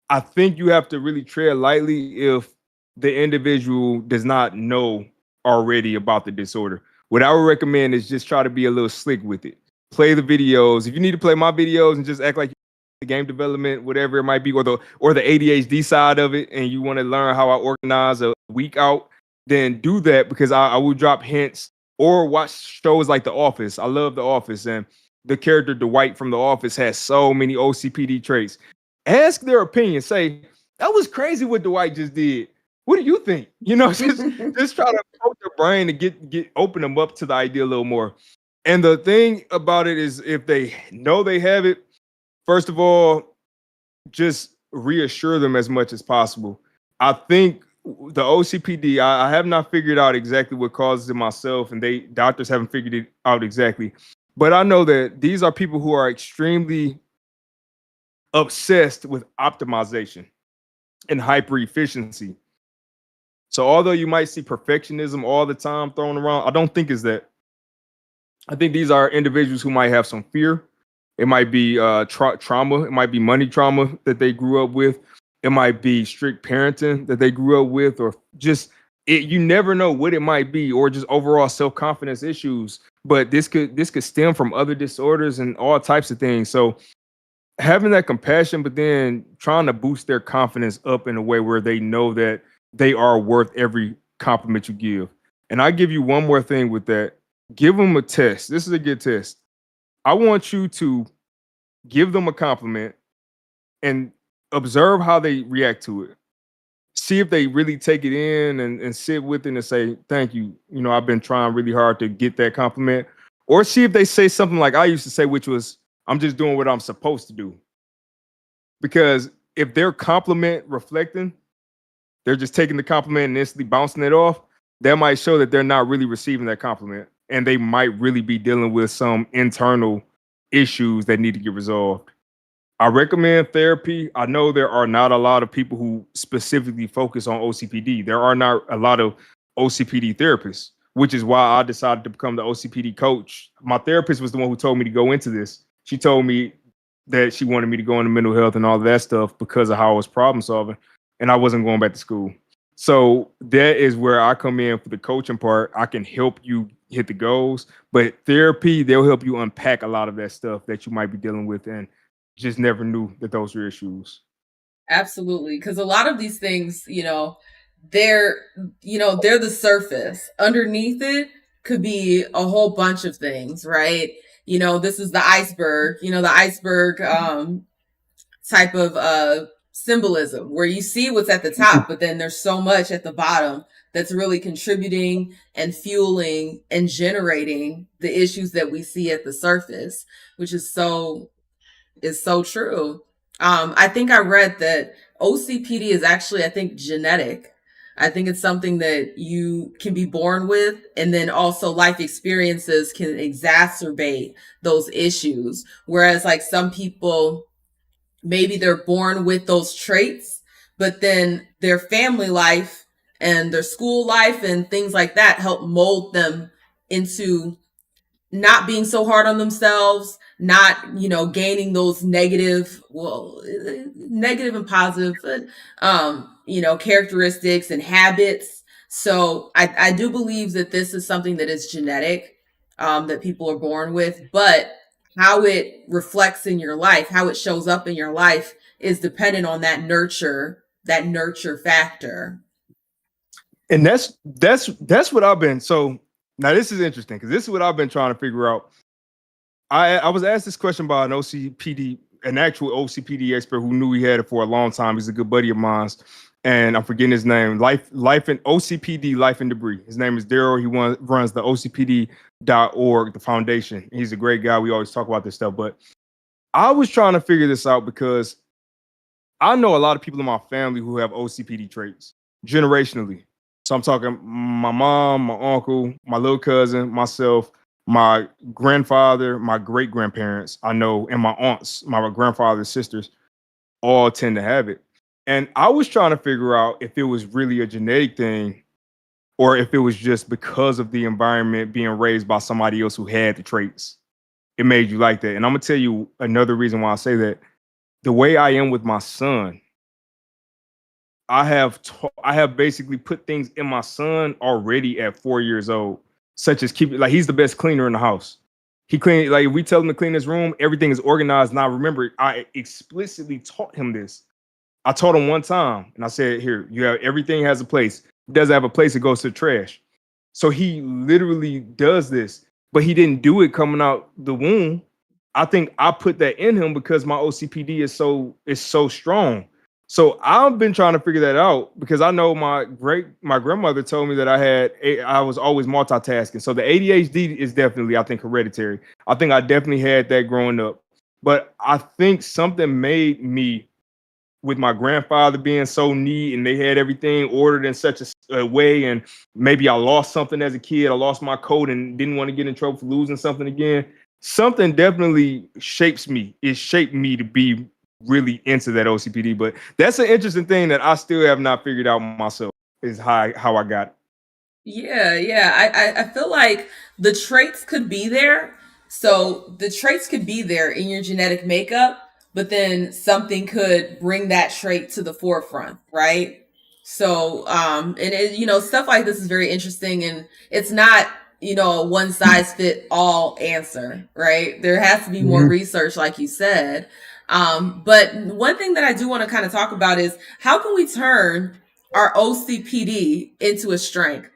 Speaker 2: I think you have to really tread lightly if the individual does not know already about the disorder. What I would recommend is just try to be a little slick with it. Play the videos. If you need to play my videos and just act like the game development, whatever it might be, or the ADHD side of it, and you want to learn how I organize a week out, then do that because I will drop hints or watch shows like The Office. I love The Office, and the character Dwight from The Office has so many OCPD traits. Ask their opinion. Say, that was crazy what Dwight just did. What do you think? Just try to poke their brain to get open them up to the idea a little more. And the thing about it is, if they know they have it, first of all, just reassure them as much as possible. I think the OCPD, I have not figured out exactly what causes it myself, and doctors haven't figured it out exactly. But I know that these are people who are extremely obsessed with optimization and hyper efficiency. So although you might see perfectionism all the time thrown around, I don't think is that. I think these are individuals who might have some fear. It might be trauma. It might be money trauma that they grew up with. It might be strict parenting that they grew up with, or just it. You never know what it might be, or just overall self confidence issues. But this could stem from other disorders and all types of things. So having that compassion, but then trying to boost their confidence up in a way where they know that they are worth every compliment you give. And I give you one more thing with that. give them a test. This is a good test. I want you to give them a compliment and observe how they react to it. See if they really take it in and sit with it and say, thank you. You know, I've been trying really hard to get that compliment. Or see if they say something like I used to say, which was, I'm just doing what I'm supposed to do. Because if they're compliment reflecting, they're just taking the compliment and instantly bouncing it off, that might show that they're not really receiving that compliment. And they might really be dealing with some internal issues that need to get resolved. I recommend therapy. I know there are not a lot of people who specifically focus on OCPD. There are not a lot of OCPD therapists, which is why I decided to become the OCPD coach. My therapist was the one who told me to go into this. She told me that she wanted me to go into mental health and all of that stuff because of how I was problem solving, and I wasn't going back to school. So that is where I come in for the coaching part. I can help you hit the goals, but therapy, they'll help you unpack a lot of that stuff that you might be dealing with and just never knew that those were issues.
Speaker 1: Absolutely. Because a lot of these things, they're, they're the surface. Underneath it could be a whole bunch of things, right? This is the iceberg, the iceberg type of symbolism where you see what's at the top, but then there's so much at the bottom that's really contributing and fueling and generating the issues that we see at the surface, which is so true. I think I read that OCPD is actually, I think, genetic. I think it's something that you can be born with, and then also life experiences can exacerbate those issues. Whereas, like, some people, maybe they're born with those traits, but then their family life and their school life and things like that help mold them into not being so hard on themselves, not, gaining those negative and positive, characteristics and habits. So I do believe that this is something that is genetic, that people are born with, but how it reflects in your life, how it shows up in your life is dependent on that nurture factor.
Speaker 2: And that's what I've been. So now this is interesting because this is what I've been trying to figure out. I was asked this question by an OCPD, an actual OCPD expert who knew he had it for a long time. He's a good buddy of mine, and I'm forgetting his name. Life and OCPD, Life and Debris. His name is Daryl. He runs the OCPD.org, the foundation. He's a great guy. We always talk about this stuff. But I was trying to figure this out because I know a lot of people in my family who have OCPD traits generationally. So I'm talking my mom, my uncle, my little cousin, myself, my grandfather, my great grandparents, I know, and my aunts, my grandfather's sisters, all tend to have it. And I was trying to figure out if it was really a genetic thing or if it was just because of the environment being raised by somebody else who had the traits. It made you like that. And I'm going to tell you another reason why I say that. The way I am with my son, I have basically put things in my son already at 4 years old, such as keep like he's the best cleaner in the house. He clean like if we tell him to clean his room, everything is organized. And I remember I explicitly taught him this. I taught him one time, and I said, "Here, you have everything has a place. It doesn't have a place, it goes to the trash." So he literally does this, but he didn't do it coming out the womb. I think I put that in him because my OCPD is so strong. So I've been trying to figure that out because I know my grandmother told me that I was always multitasking. So the ADHD is definitely, I think, hereditary. I think I definitely had that growing up, but I think something made me, with my grandfather being so neat and they had everything ordered in such a way, and maybe I lost something as a kid. I lost my coat and didn't want to get in trouble for losing something again. Something definitely shapes me. It shaped me to be really into that OCPD. But that's an interesting thing that I still have not figured out myself, is how I got it.
Speaker 1: Yeah, yeah. I feel like the traits could be there. So the traits could be there in your genetic makeup, but then something could bring that trait to the forefront, right? So, and stuff like this is very interesting, and it's not, a one size fit all answer, right? There has to be more
Speaker 2: Mhm.
Speaker 1: research, like you said. But one thing that I do want to kind of talk about is how can we turn our OCPD into a strength?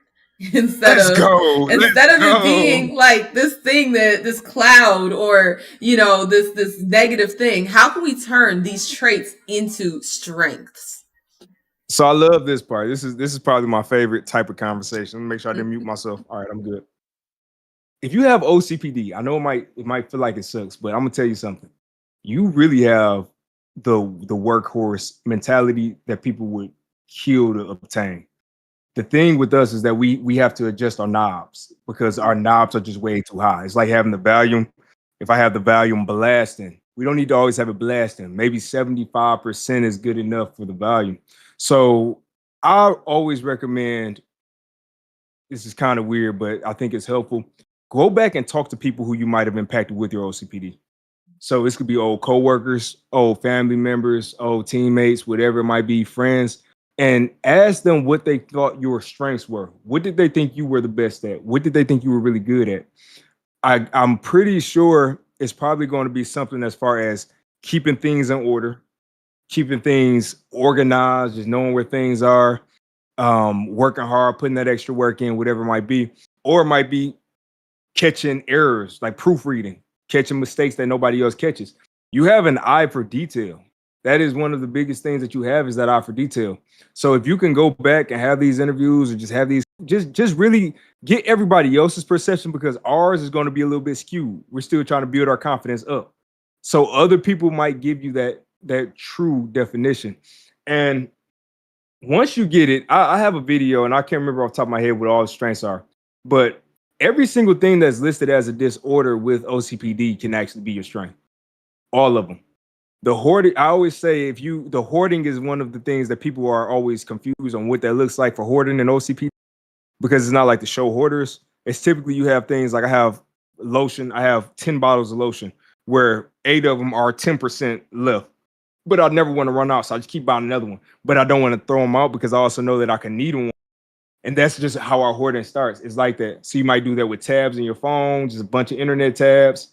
Speaker 1: instead
Speaker 2: Let's
Speaker 1: of
Speaker 2: go. Let's
Speaker 1: instead of it
Speaker 2: go.
Speaker 1: being like this thing, that this cloud, or this negative thing. How can we turn these traits into strengths?
Speaker 2: So I love this part. This is probably my favorite type of conversation. Let me make sure I didn't mute myself. All right, I'm good. If you have OCPD, I know it might feel like it sucks, but I'm gonna tell you something. You really have the workhorse mentality that people would kill to obtain. The thing with us is that we have to adjust our knobs because our knobs are just way too high. It's like having the volume. If I have the volume blasting, we don't need to always have it blasting. Maybe 75% is good enough for the volume. So I always recommend, this is kind of weird, but I think it's helpful. Go back and talk to people who you might have impacted with your OCPD. So this could be old coworkers, old family members, old teammates, whatever it might be, friends, and ask them what they thought your strengths were. What did they think you were the best at? What did they think you were really good at? I'm pretty sure it's probably going to be something as far as keeping things in order, keeping things organized, just knowing where things are, working hard, putting that extra work in, whatever it might be. Or it might be catching errors, like proofreading, catching mistakes that nobody else catches. You have an eye for detail. That is one of the biggest things that you have, is that eye for detail. So if you can go back and have these interviews, or just have these, just really get everybody else's perception, because ours is going to be a little bit skewed. We're still trying to build our confidence up. So other people might give you that true definition. And once you get it, I have a video, and I can't remember off the top of my head what all the strengths are, but every single thing that's listed as a disorder with OCPD can actually be your strength. All of them. The hoarding, I always say, the hoarding is one of the things that people are always confused on what that looks like for hoarding and OCPD, because it's not like the show hoarders. It's typically, you have things like, I have lotion, I have 10 bottles of lotion where 8 of them are 10% left, but I never want to run out. So I just keep buying another one, but I don't want to throw them out because I also know that I can need them. And that's just how our hoarding starts. It's like that. So you might do that with tabs in your phone, just a bunch of internet tabs.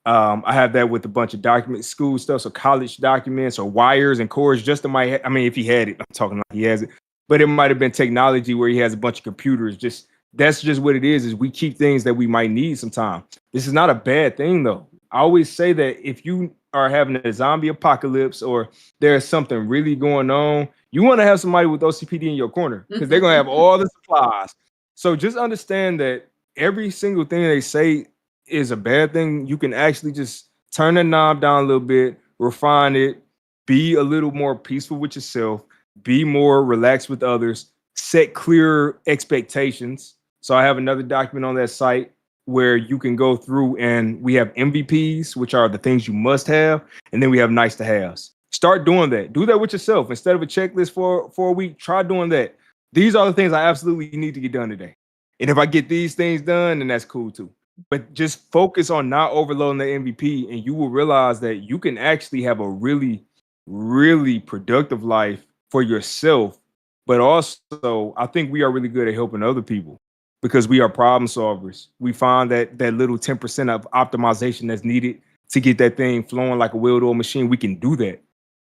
Speaker 2: I have that with a bunch of documents, school stuff, so college documents or wires and cords. Just in my head, I mean, if he had it, I'm talking like he has it, but it might have been technology where he has a bunch of computers. Just, that's just what it is we keep things that we might need sometime. This is not a bad thing though. I always say that if you are having a zombie apocalypse, or there's something really going on, you want to have somebody with OCPD in your corner, because they're gonna have all the supplies. So just understand that every single thing they say is a bad thing. You can actually just turn the knob down a little bit, refine it, be a little more peaceful with yourself, be more relaxed with others, set clear expectations. So I have another document on that site where you can go through, and we have MVPs, which are the things you must have, and then we have nice to haves. Start doing that. Do that with yourself. Instead of a checklist for a week, try doing that. These are the things I absolutely need to get done today. And if I get these things done, then that's cool too. But just focus on not overloading the MVP, and you will realize that you can actually have a really, really productive life for yourself. But also, I think we are really good at helping other people because we are problem solvers. We find that little 10% of optimization that's needed to get that thing flowing like a well-oiled machine. We can do that.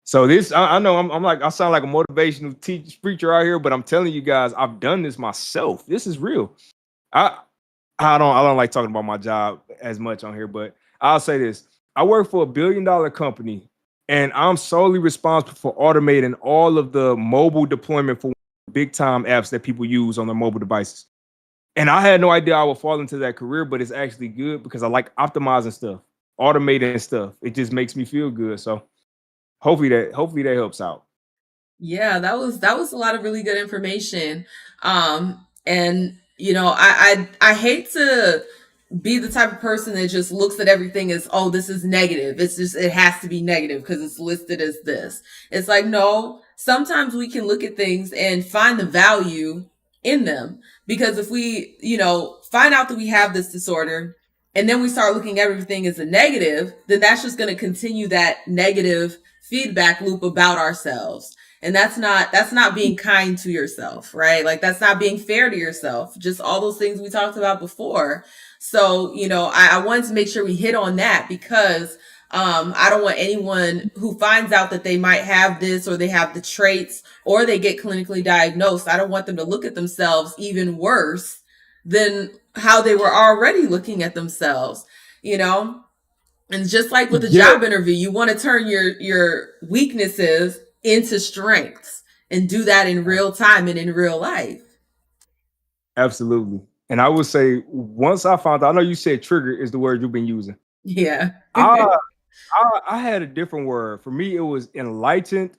Speaker 2: So this, I know I'm like, I sound like a motivational preacher out here, but I'm telling you guys, I've done this myself. This is real. I I don't like talking about my job as much on here, but I'll say this. I work for $1 billion company, and I'm solely responsible for automating all of the mobile deployment for big time apps that people use on their mobile devices. And I had no idea I would fall into that career, but it's actually good because I like optimizing stuff, automating stuff. It just makes me feel good. So hopefully that helps out.
Speaker 1: Yeah, that was a lot of really good information. And I hate to be the type of person that just looks at everything as, oh, this is negative. It's just, it has to be negative because it's listed as this. It's like, no, sometimes we can look at things and find the value in them. Because if we, find out that we have this disorder, and then we start looking at everything as a negative, then that's just going to continue that negative feedback loop about ourselves. And that's not being kind to yourself, right? Like, that's not being fair to yourself. Just all those things we talked about before. So, I wanted to make sure we hit on that because I don't want anyone who finds out that they might have this, or they have the traits, or they get clinically diagnosed. I don't want them to look at themselves even worse than how they were already looking at themselves, you know? And just like with a
Speaker 2: Yeah,
Speaker 1: job interview, you want to turn your weaknesses into strengths and do that in real time and in real life.
Speaker 2: absolutely. And I would say once I found out, I know you said trigger is the word you've been using.
Speaker 1: Yeah.
Speaker 2: I I had a different word. For me, it was enlightened,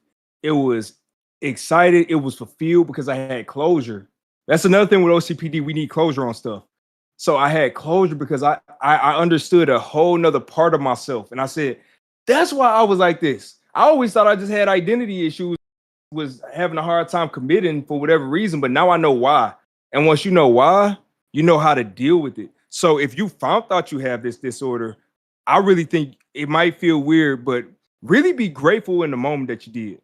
Speaker 2: it was excited, it was fulfilled because I had closure. That's another thing with OCPD. We need closure on stuff. So I had closure because I understood a whole nother part of myself. And I said, that's why I was like this. I always thought I just had identity issues, was having a hard time committing for whatever reason, but now I know why. And once you know why, you know how to deal with it. So if you found out you have this disorder, I really think it might feel weird, but really be grateful in the moment that you did.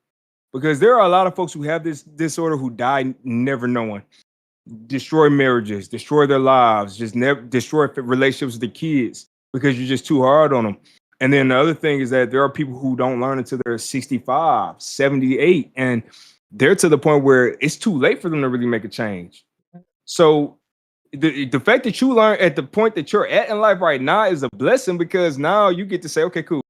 Speaker 2: Because there are a lot of folks who have this disorder who die never knowing, destroy marriages, destroy their lives, just never destroy relationships with the kids because you're just too hard on them. And then the other thing is that there are people who don't learn until they're 65, 78, and they're to the point where it's too late for them to really make a change. So the fact that you learn at the point that you're at in life right now is a blessing because now you get to say, okay, cool.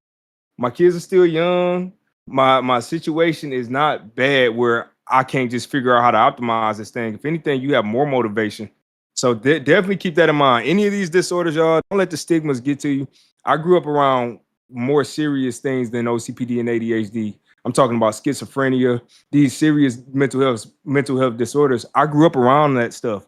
Speaker 2: My kids are still young. My situation is not bad where I can't just figure out how to optimize this thing. If anything, you have more motivation. So definitely keep that in mind. Any of these disorders, y'all, don't let the stigmas get to you. I grew up around more serious things than OCPD and ADHD. I'm talking about schizophrenia, these serious mental health disorders. I grew up around that stuff.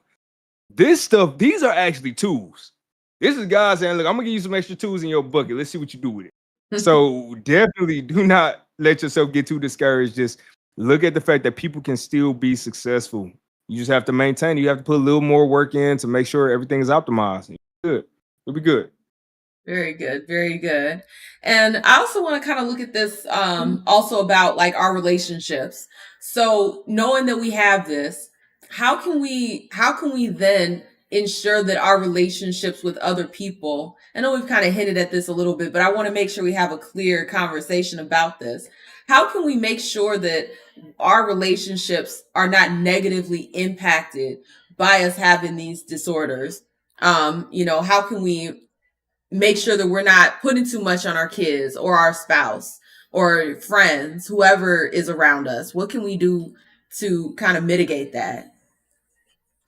Speaker 2: This stuff, these are actually tools. This is God saying, look, I'm gonna give you some extra tools in your bucket. Let's see what you do with it. So definitely do not let yourself get too discouraged. Just look at the fact that people can still be successful. You just have to maintain. You have to put a little more work in to make sure everything is optimized. Good. It'll be good.
Speaker 1: Very good, very good. And I also want to kind of look at this also about like our relationships. So knowing that we have this, how can we then ensure that our relationships with other people, I know we've kind of hinted at this a little bit, but I want to make sure we have a clear conversation about this. How can we make sure that our relationships are not negatively impacted by us having these disorders? How can we make sure that we're not putting too much on our kids or our spouse or friends, whoever is around us? What can we do to kind of mitigate that?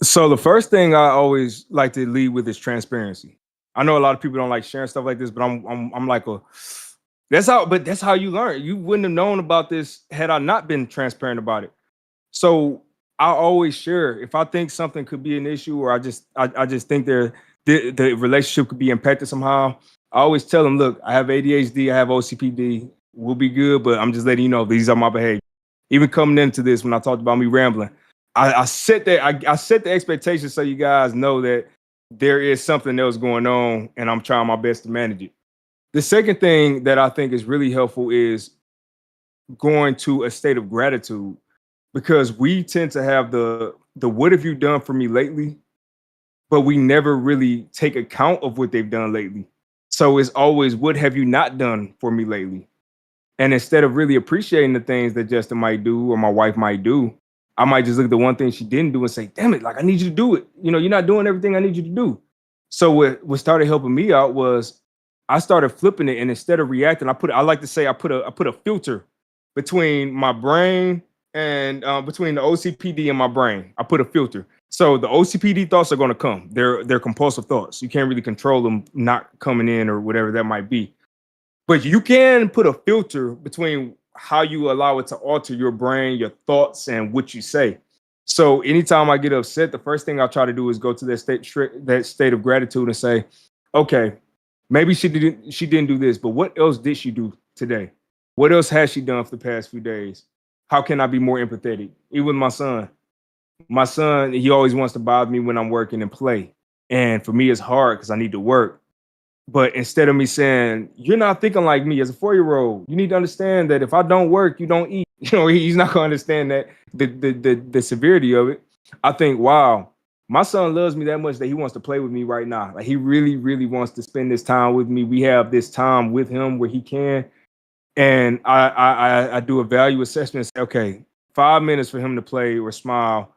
Speaker 2: So the first thing I always like to lead with is transparency. I know a lot of people don't like sharing stuff like this, but I'm like a that's how you learn. You wouldn't have known about this had I not been transparent about it. So I always share if I think something could be an issue, or I just think the relationship could be impacted somehow. I always tell them, look, I have ADHD, I have OCPD. We'll be good, but I'm just letting you know these are my behaviors. Even coming into this, when I talked about me rambling, I set the expectation so you guys know that there is something else going on, and I'm trying my best to manage it. The second thing that I think is really helpful is going to a state of gratitude because we tend to have the what have you done for me lately, but we never really take account of what they've done lately. So it's always what have you not done for me lately? And instead of really appreciating the things that Justin might do or my wife might do, I might just look at the one thing she didn't do and say, damn it, like I need you to do it. You're not doing everything I need you to do. So what started helping me out was I started flipping it, and instead of reacting, I like to say I put a filter between my brain and between the OCPD and my brain. I put a filter. So the OCPD thoughts are going to come. They're compulsive thoughts. You can't really control them not coming in or whatever that might be. But you can put a filter between how you allow it to alter your brain, your thoughts, and what you say. So anytime I get upset, the first thing I try to do is go to that state of gratitude and say, okay, maybe she didn't do this, but what else did she do today? What else has she done for the past few days? How can I be more empathetic? Even with my son. My son, he always wants to bother me when I'm working and play. And for me, it's hard because I need to work. But instead of me saying, you're not thinking like me as a 4-year-old, you need to understand that if I don't work, you don't eat. He's not going to understand that the severity of it. I think, wow, My son loves me that much that he wants to play with me right now. Like he really, really wants to spend this time with me. We have this time with him where he can, and I do a value assessment and say, okay, 5 minutes for him to play or smile.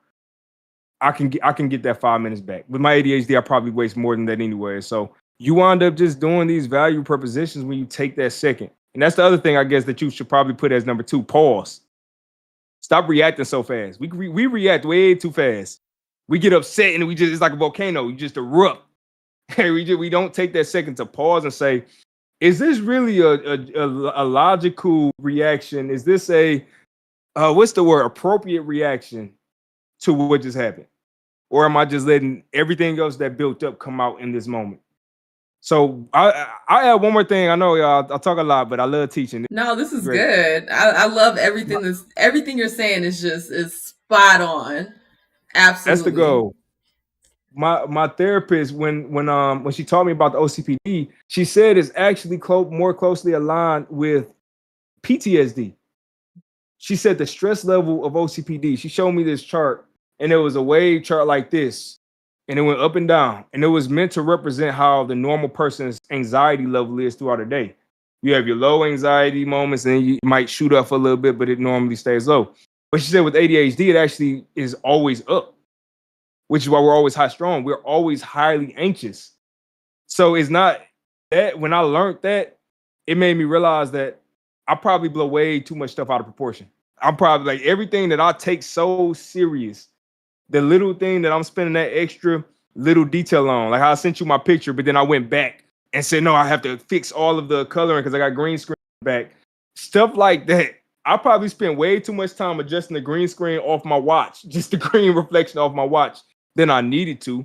Speaker 2: I can get that 5 minutes back. With my ADHD, I probably waste more than that anyway. So you wind up just doing these value propositions when you take that second. And that's the other thing I guess that you should probably put as number two. Pause. Stop reacting so fast. We react way too fast. We get upset and we just it's like a volcano. You just erupt. We don't take that second to pause and say, is this really a logical reaction? Is this a what's the word, appropriate reaction to what just happened? Or am I just letting everything else that built up come out in this moment? So I add one more thing. I know y'all I talk a lot, but I love teaching.
Speaker 1: No, this is
Speaker 2: Great.
Speaker 1: good. I love everything. Everything you're saying is spot on.
Speaker 2: That's the
Speaker 1: Absolutely.
Speaker 2: goal. My therapist when she taught me about the OCPD, she said it's actually more closely aligned with PTSD. She said the stress level of OCPD. She showed me this chart, and it was a wave chart like this, and it went up and down, and it was meant to represent how the normal person's anxiety level is throughout the day. You have your low anxiety moments, and you might shoot up a little bit, but it normally stays low. But she said with ADHD, it actually is always up, which is why we're always high strung. We're always highly anxious. So it's not that when I learned that, it made me realize that I probably blow way too much stuff out of proportion. I'm probably like everything that I take so serious, the little thing that I'm spending that extra little detail on. Like how I sent you my picture, but then I went back and said, no, I have to fix all of the coloring because I got green screen back. Stuff like that. I probably spent way too much time adjusting the green screen off my watch, just the green reflection off my watch than I needed to.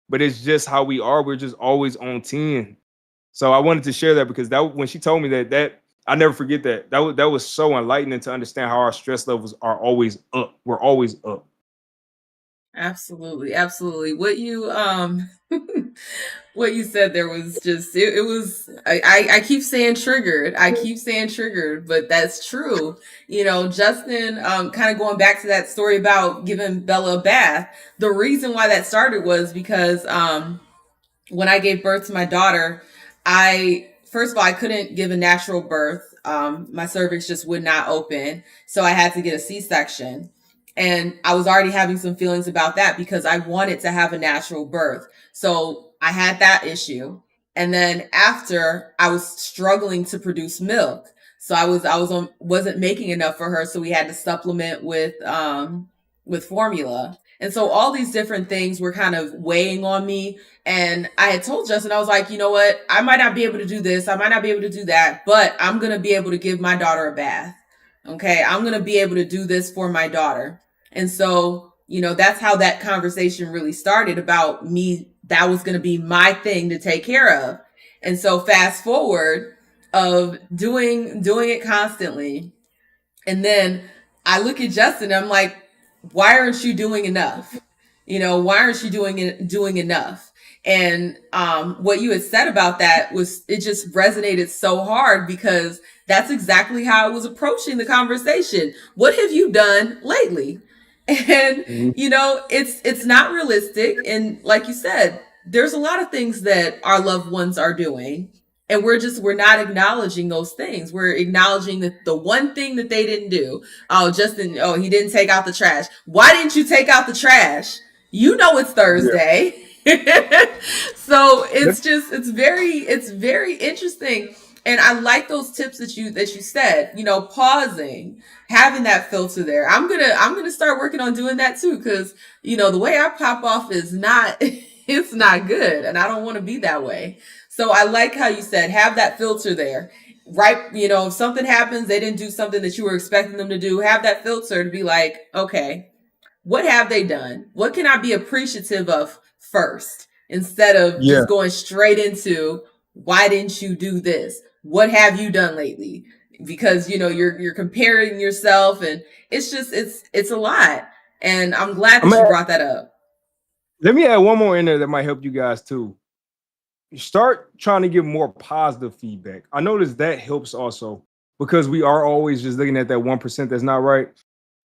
Speaker 2: But it's just how we are. We're just always on 10. So I wanted to share that because that when she told me that I never forget that. That was so enlightening to understand how our stress levels are always up. We're always up.
Speaker 1: Absolutely. Absolutely. What you what you said there was just it was I keep saying triggered. I keep saying triggered, but that's true. Justin, kind of going back to that story about giving Bella a bath. The reason why that started was because when I gave birth to my daughter, I first of all I couldn't give a natural birth. My cervix just would not open, so I had to get a C-section. And I was already having some feelings about that because I wanted to have a natural birth. So I had that issue. And then after I was struggling to produce milk. So wasn't making enough for her. So we had to supplement with formula. And so all these different things were kind of weighing on me. And I had told Justin, I was like, you know what? I might not be able to do this. I might not be able to do that, but I'm going to be able to give my daughter a bath. Okay. I'm going to be able to do this for my daughter. And so, that's how that conversation really started about me. That was going to be my thing to take care of. And so fast forward of doing it constantly. And then I look at Justin and I'm like, why aren't you doing enough? Why aren't you doing enough? And what you had said about that was it just resonated so hard because that's exactly how I was approaching the conversation. What have you done lately? And
Speaker 2: Mhm.
Speaker 1: it's not realistic. And like you said, there's a lot of things that our loved ones are doing and we're not acknowledging those things. We're acknowledging that the one thing that they didn't do. Oh, Justin, he didn't take out the trash. Why didn't you take out the trash? It's
Speaker 2: Yeah.
Speaker 1: Thursday. So
Speaker 2: Let-
Speaker 1: it's very interesting. And I like those tips that you said, pausing, having that filter there. I'm gonna start working on doing that too, because the way I pop off is not it's not good. And I don't want to be that way. So I like how you said have that filter there. Right, if something happens, they didn't do something that you were expecting them to do, have that filter to be like, okay, what have they done? What can I be appreciative of first instead of
Speaker 2: Yeah.
Speaker 1: just going straight into why didn't you do this? What have you done lately? Because you're comparing yourself and it's a lot. And I'm glad
Speaker 2: I'm
Speaker 1: that you
Speaker 2: at,
Speaker 1: brought that up.
Speaker 2: let me add one more in there that might help you guys too. Start trying to give more positive feedback. I notice that helps also because we are always just looking at that 1% that's not right.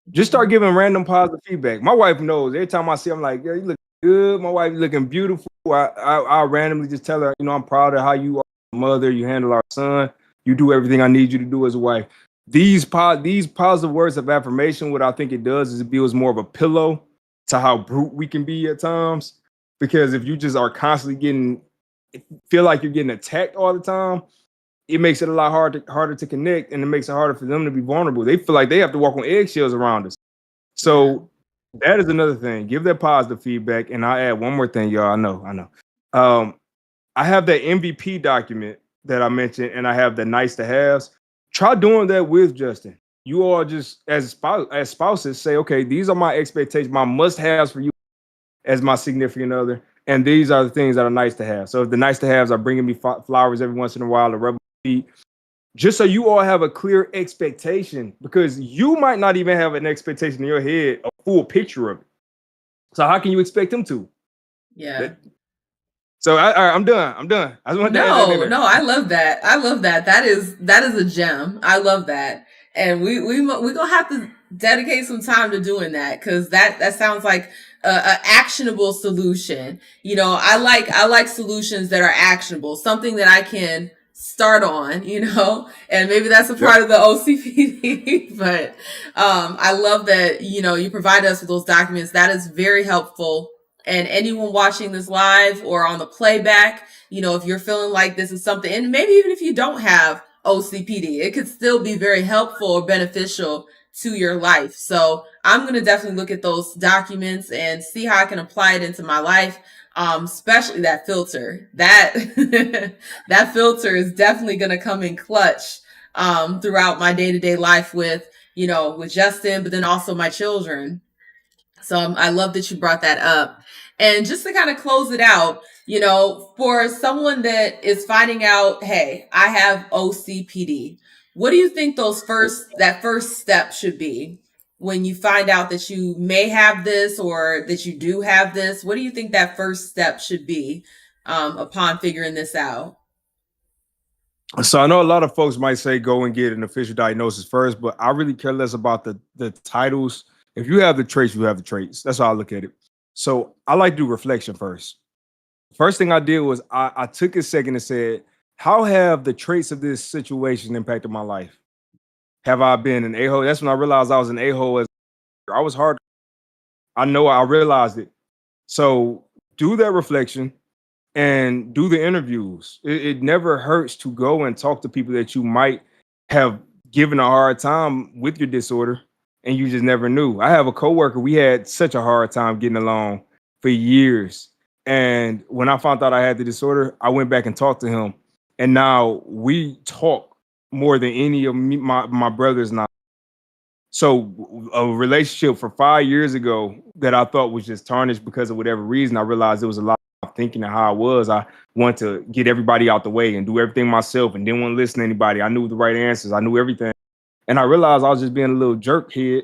Speaker 2: Just start
Speaker 1: Mhm.
Speaker 2: giving random positive feedback. My wife knows every time I see, I'm like, yeah, you look good. My wife looking beautiful. I randomly just tell her, I'm proud of how you are a mother. You handle our son. You do everything I need you to do as a wife. These positive words of affirmation, what I think it does is it builds more of a pillow to how brute we can be at times. Because if you just are constantly feel like you're getting attacked all the time, it makes it a lot harder to connect, and it makes it harder for them to be vulnerable. They feel like they have to walk on eggshells around us.
Speaker 1: Yeah.
Speaker 2: So that is another thing. Give that positive feedback. And I'll add one more thing, y'all. I know. Um, I have that MVP document that I mentioned, and I have the nice to haves. Try doing that with Justin. You all just as spouses say, okay, these are my expectations, my must haves for you as my significant other, and these are the things that are nice to have. So if the nice to haves are bringing me flowers every once in a while, to rub my feet, just so you all have a clear expectation, because you might not even have an expectation in your head, a full picture of it. So how can you expect them to?
Speaker 1: Yeah.
Speaker 2: That, so all right, I'm done. I just wanted to add that in
Speaker 1: No,
Speaker 2: there.
Speaker 1: no, I love that. I love that. That is a gem. I love that. And we gonna have to dedicate some time to doing that, because that sounds like a actionable solution. I like solutions that are actionable, something that I can start on. And maybe that's a
Speaker 2: Yep.
Speaker 1: part of the OCPD. But I love that you provide us with those documents. That is very helpful. And anyone watching this live or on the playback, if you're feeling like this is something, and maybe even if you don't have OCPD, it could still be very helpful or beneficial to your life. So I'm going to definitely look at those documents and see how I can apply it into my life. Especially that filter. That filter is definitely going to come in clutch throughout my day-to-day life with Justin, but then also my children. So I love that you brought that up. And just to kind of close it out, for someone that is finding out, hey, I have OCPD, what do you think that first step should be when you find out that you may have this or that you do have this? What do you think that first step should be upon figuring this out?
Speaker 2: So I know a lot of folks might say go and get an official diagnosis first, but I really care less about the titles. If you have the traits, you have the traits. That's how I look at it. So I like to do reflection first. First thing I did was I took a second and said, how have the traits of this situation impacted my life? Have I been an a-hole? That's when I realized I was an a-hole. As I was hard. I know I realized it. So do that reflection and do the interviews. It never hurts to go and talk to people that you might have given a hard time with your disorder, and you just never knew. I have a coworker, we had such a hard time getting along for years. And when I found out I had the disorder, I went back and talked to him. And now we talk more than any of my brothers and I. So a relationship for 5 years ago that I thought was just tarnished because of whatever reason, I realized it was a lot of thinking of how I was. I wanted to get everybody out the way and do everything myself and didn't want to listen to anybody. I knew the right answers. I knew everything. And I realized I was just being a little jerk head.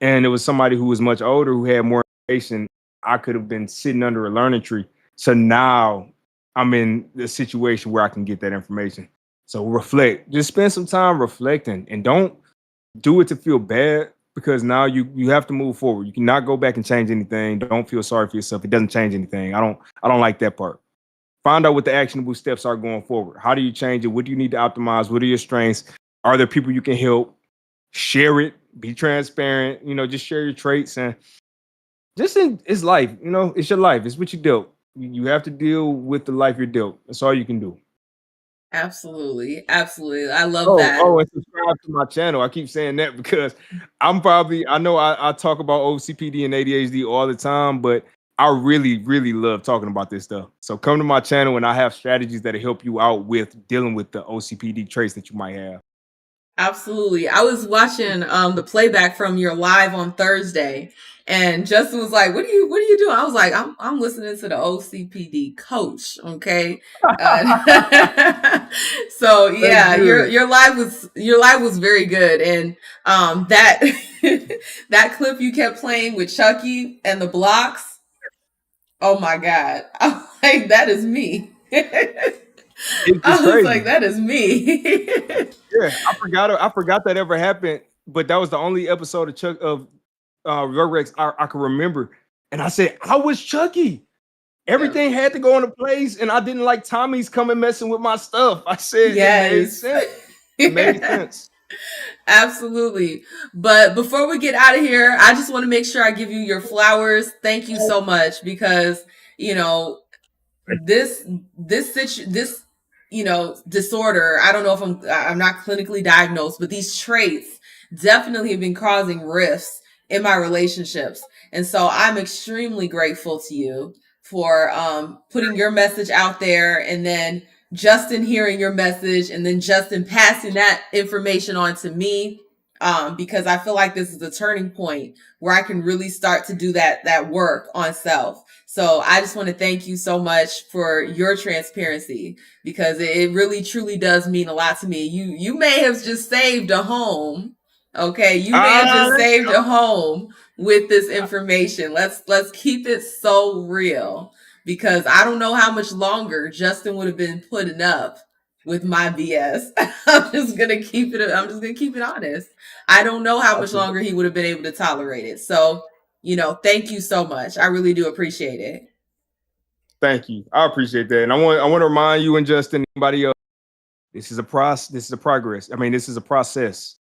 Speaker 2: And it was somebody who was much older, who had more information. I could have been sitting under a learning tree. So now I'm in the situation where I can get that information. So reflect. Just spend some time reflecting, and don't do it to feel bad, because now you have to move forward. You cannot go back and change anything. Don't feel sorry for yourself. It doesn't change anything. I don't like that part. Find out what the actionable steps are going forward. How do you change it? What do you need to optimize? What are your strengths? Are there people you can help? Share it. Be transparent. Just share your traits, and it's life. It's your life. It's what you dealt. You have to deal with the life you're dealt. That's all you can do.
Speaker 1: Absolutely. Absolutely. I love that.
Speaker 2: Oh, and subscribe to my channel. I keep saying that because I know I talk about OCPD and ADHD all the time, but I really, really love talking about this stuff. So come to my channel and I have strategies that help you out with dealing with the OCPD traits that you might have.
Speaker 1: Absolutely. I was watching the playback from your live on Thursday, and Justin was like, "What are you doing?" I was like, "I'm listening to the OCPD coach." Okay. So
Speaker 2: That's
Speaker 1: yeah, your
Speaker 2: good.
Speaker 1: your live was very good, and that that clip you kept playing with Chucky and the blocks. Oh my God! I'm like, that is me.
Speaker 2: It's
Speaker 1: I was like,
Speaker 2: crazy.
Speaker 1: that is me.
Speaker 2: Yeah, I forgot that ever happened, but that was the only episode of Chuck of Rugrats I could remember. And I said, I was Chucky.
Speaker 1: Yep.
Speaker 2: Everything had to go into place, and I didn't like Tommy's coming messing with my stuff. I said it made
Speaker 1: Yes.
Speaker 2: sense. It made sense.
Speaker 1: Absolutely. But before we get out of here, I just want to make sure I give you your flowers. Thank you so much because, you know, this this disorder, I don't know if I'm not clinically diagnosed, but these traits definitely have been causing rifts in my relationships. And so I'm extremely grateful to you for putting your message out there, and then Justin hearing your message, and then Justin passing that information on to me, because I feel like this is a turning point where I can really start to do that work on self. So I just want to thank you so much for your transparency, because it really truly does mean a lot to me. You may have just saved a home. Okay, you may have
Speaker 2: Ah,
Speaker 1: just saved a home with this information. Let's keep it so real, because I don't know how much longer Justin would have been putting up with my BS. I'm just gonna keep it honest. I don't know how much longer he would have been able to tolerate it. So, thank you so much. I really do appreciate it.
Speaker 2: thank you. I appreciate that. And I want to remind you and Justin, anybody else, this is a process. This is a progress. I mean, this is a process.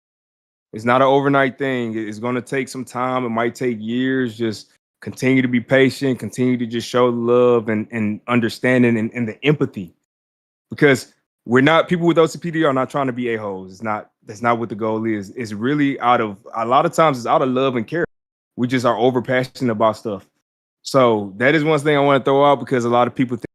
Speaker 2: It's not an overnight thing. It's going to take some time. It might take years. Just continue to be patient, continue to just show love and understanding and the empathy. Because we're not, people with OCPD are not trying to be a-holes. That's not what the goal is. It's really out of, a lot of times it's out of love and care. We just are over passionate about stuff. So that is one thing I want to throw out, because a lot of people think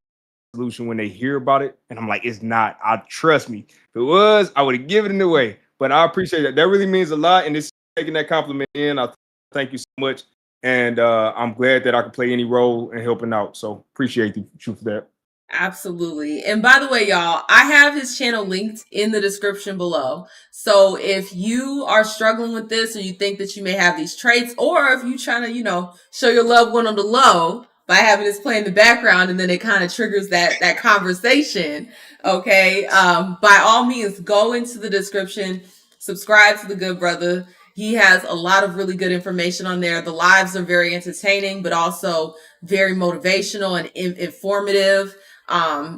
Speaker 2: solution when they hear about it, and I'm like, it's not. I trust me. If it was, I would have given it away. But I appreciate that. That really means a lot. And this taking that compliment in, I thank you so much. And I'm glad that I could play any role in helping out. So appreciate you for that.
Speaker 1: Absolutely. And by the way, y'all, I have his channel linked in the description below. So if you are struggling with this, or you think that you may have these traits, or if you're trying to, show your loved one on the low by having this play in the background, and then it kind of triggers that conversation, okay, by all means, go into the description, subscribe to the good brother. He has a lot of really good information on there. The lives are very entertaining, but also very motivational and informative.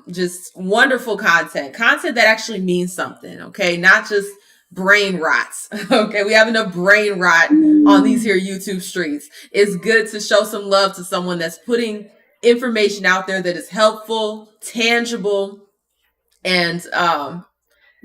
Speaker 1: Just wonderful content that actually means something. Okay, not just brain rots. Okay, we have enough brain rot on these here YouTube streets. It's good to show some love to someone that's putting information out there that is helpful, tangible, and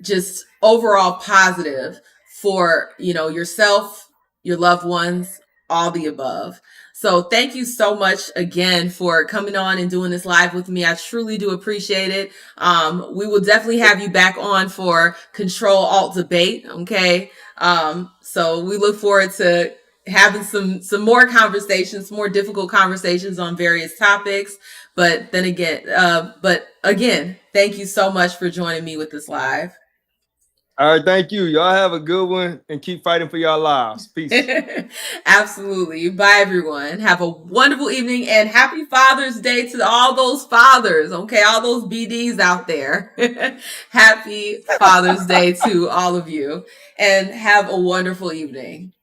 Speaker 1: just overall positive for yourself, your loved ones, all the above. So thank you so much again for coming on and doing this live with me. I truly do appreciate it. We will definitely have you back on for Control Alt Debate. Okay. So we look forward to having some more conversations, more difficult conversations on various topics. But again, thank you so much for joining me with this live.
Speaker 2: All right, thank you. Y'all have a good one and keep fighting for y'all lives. Peace.
Speaker 1: Absolutely. Bye, everyone. Have a wonderful evening, and happy Father's Day to all those fathers, okay? All those BDs out there. Happy Father's Day to all of you, and have a wonderful evening.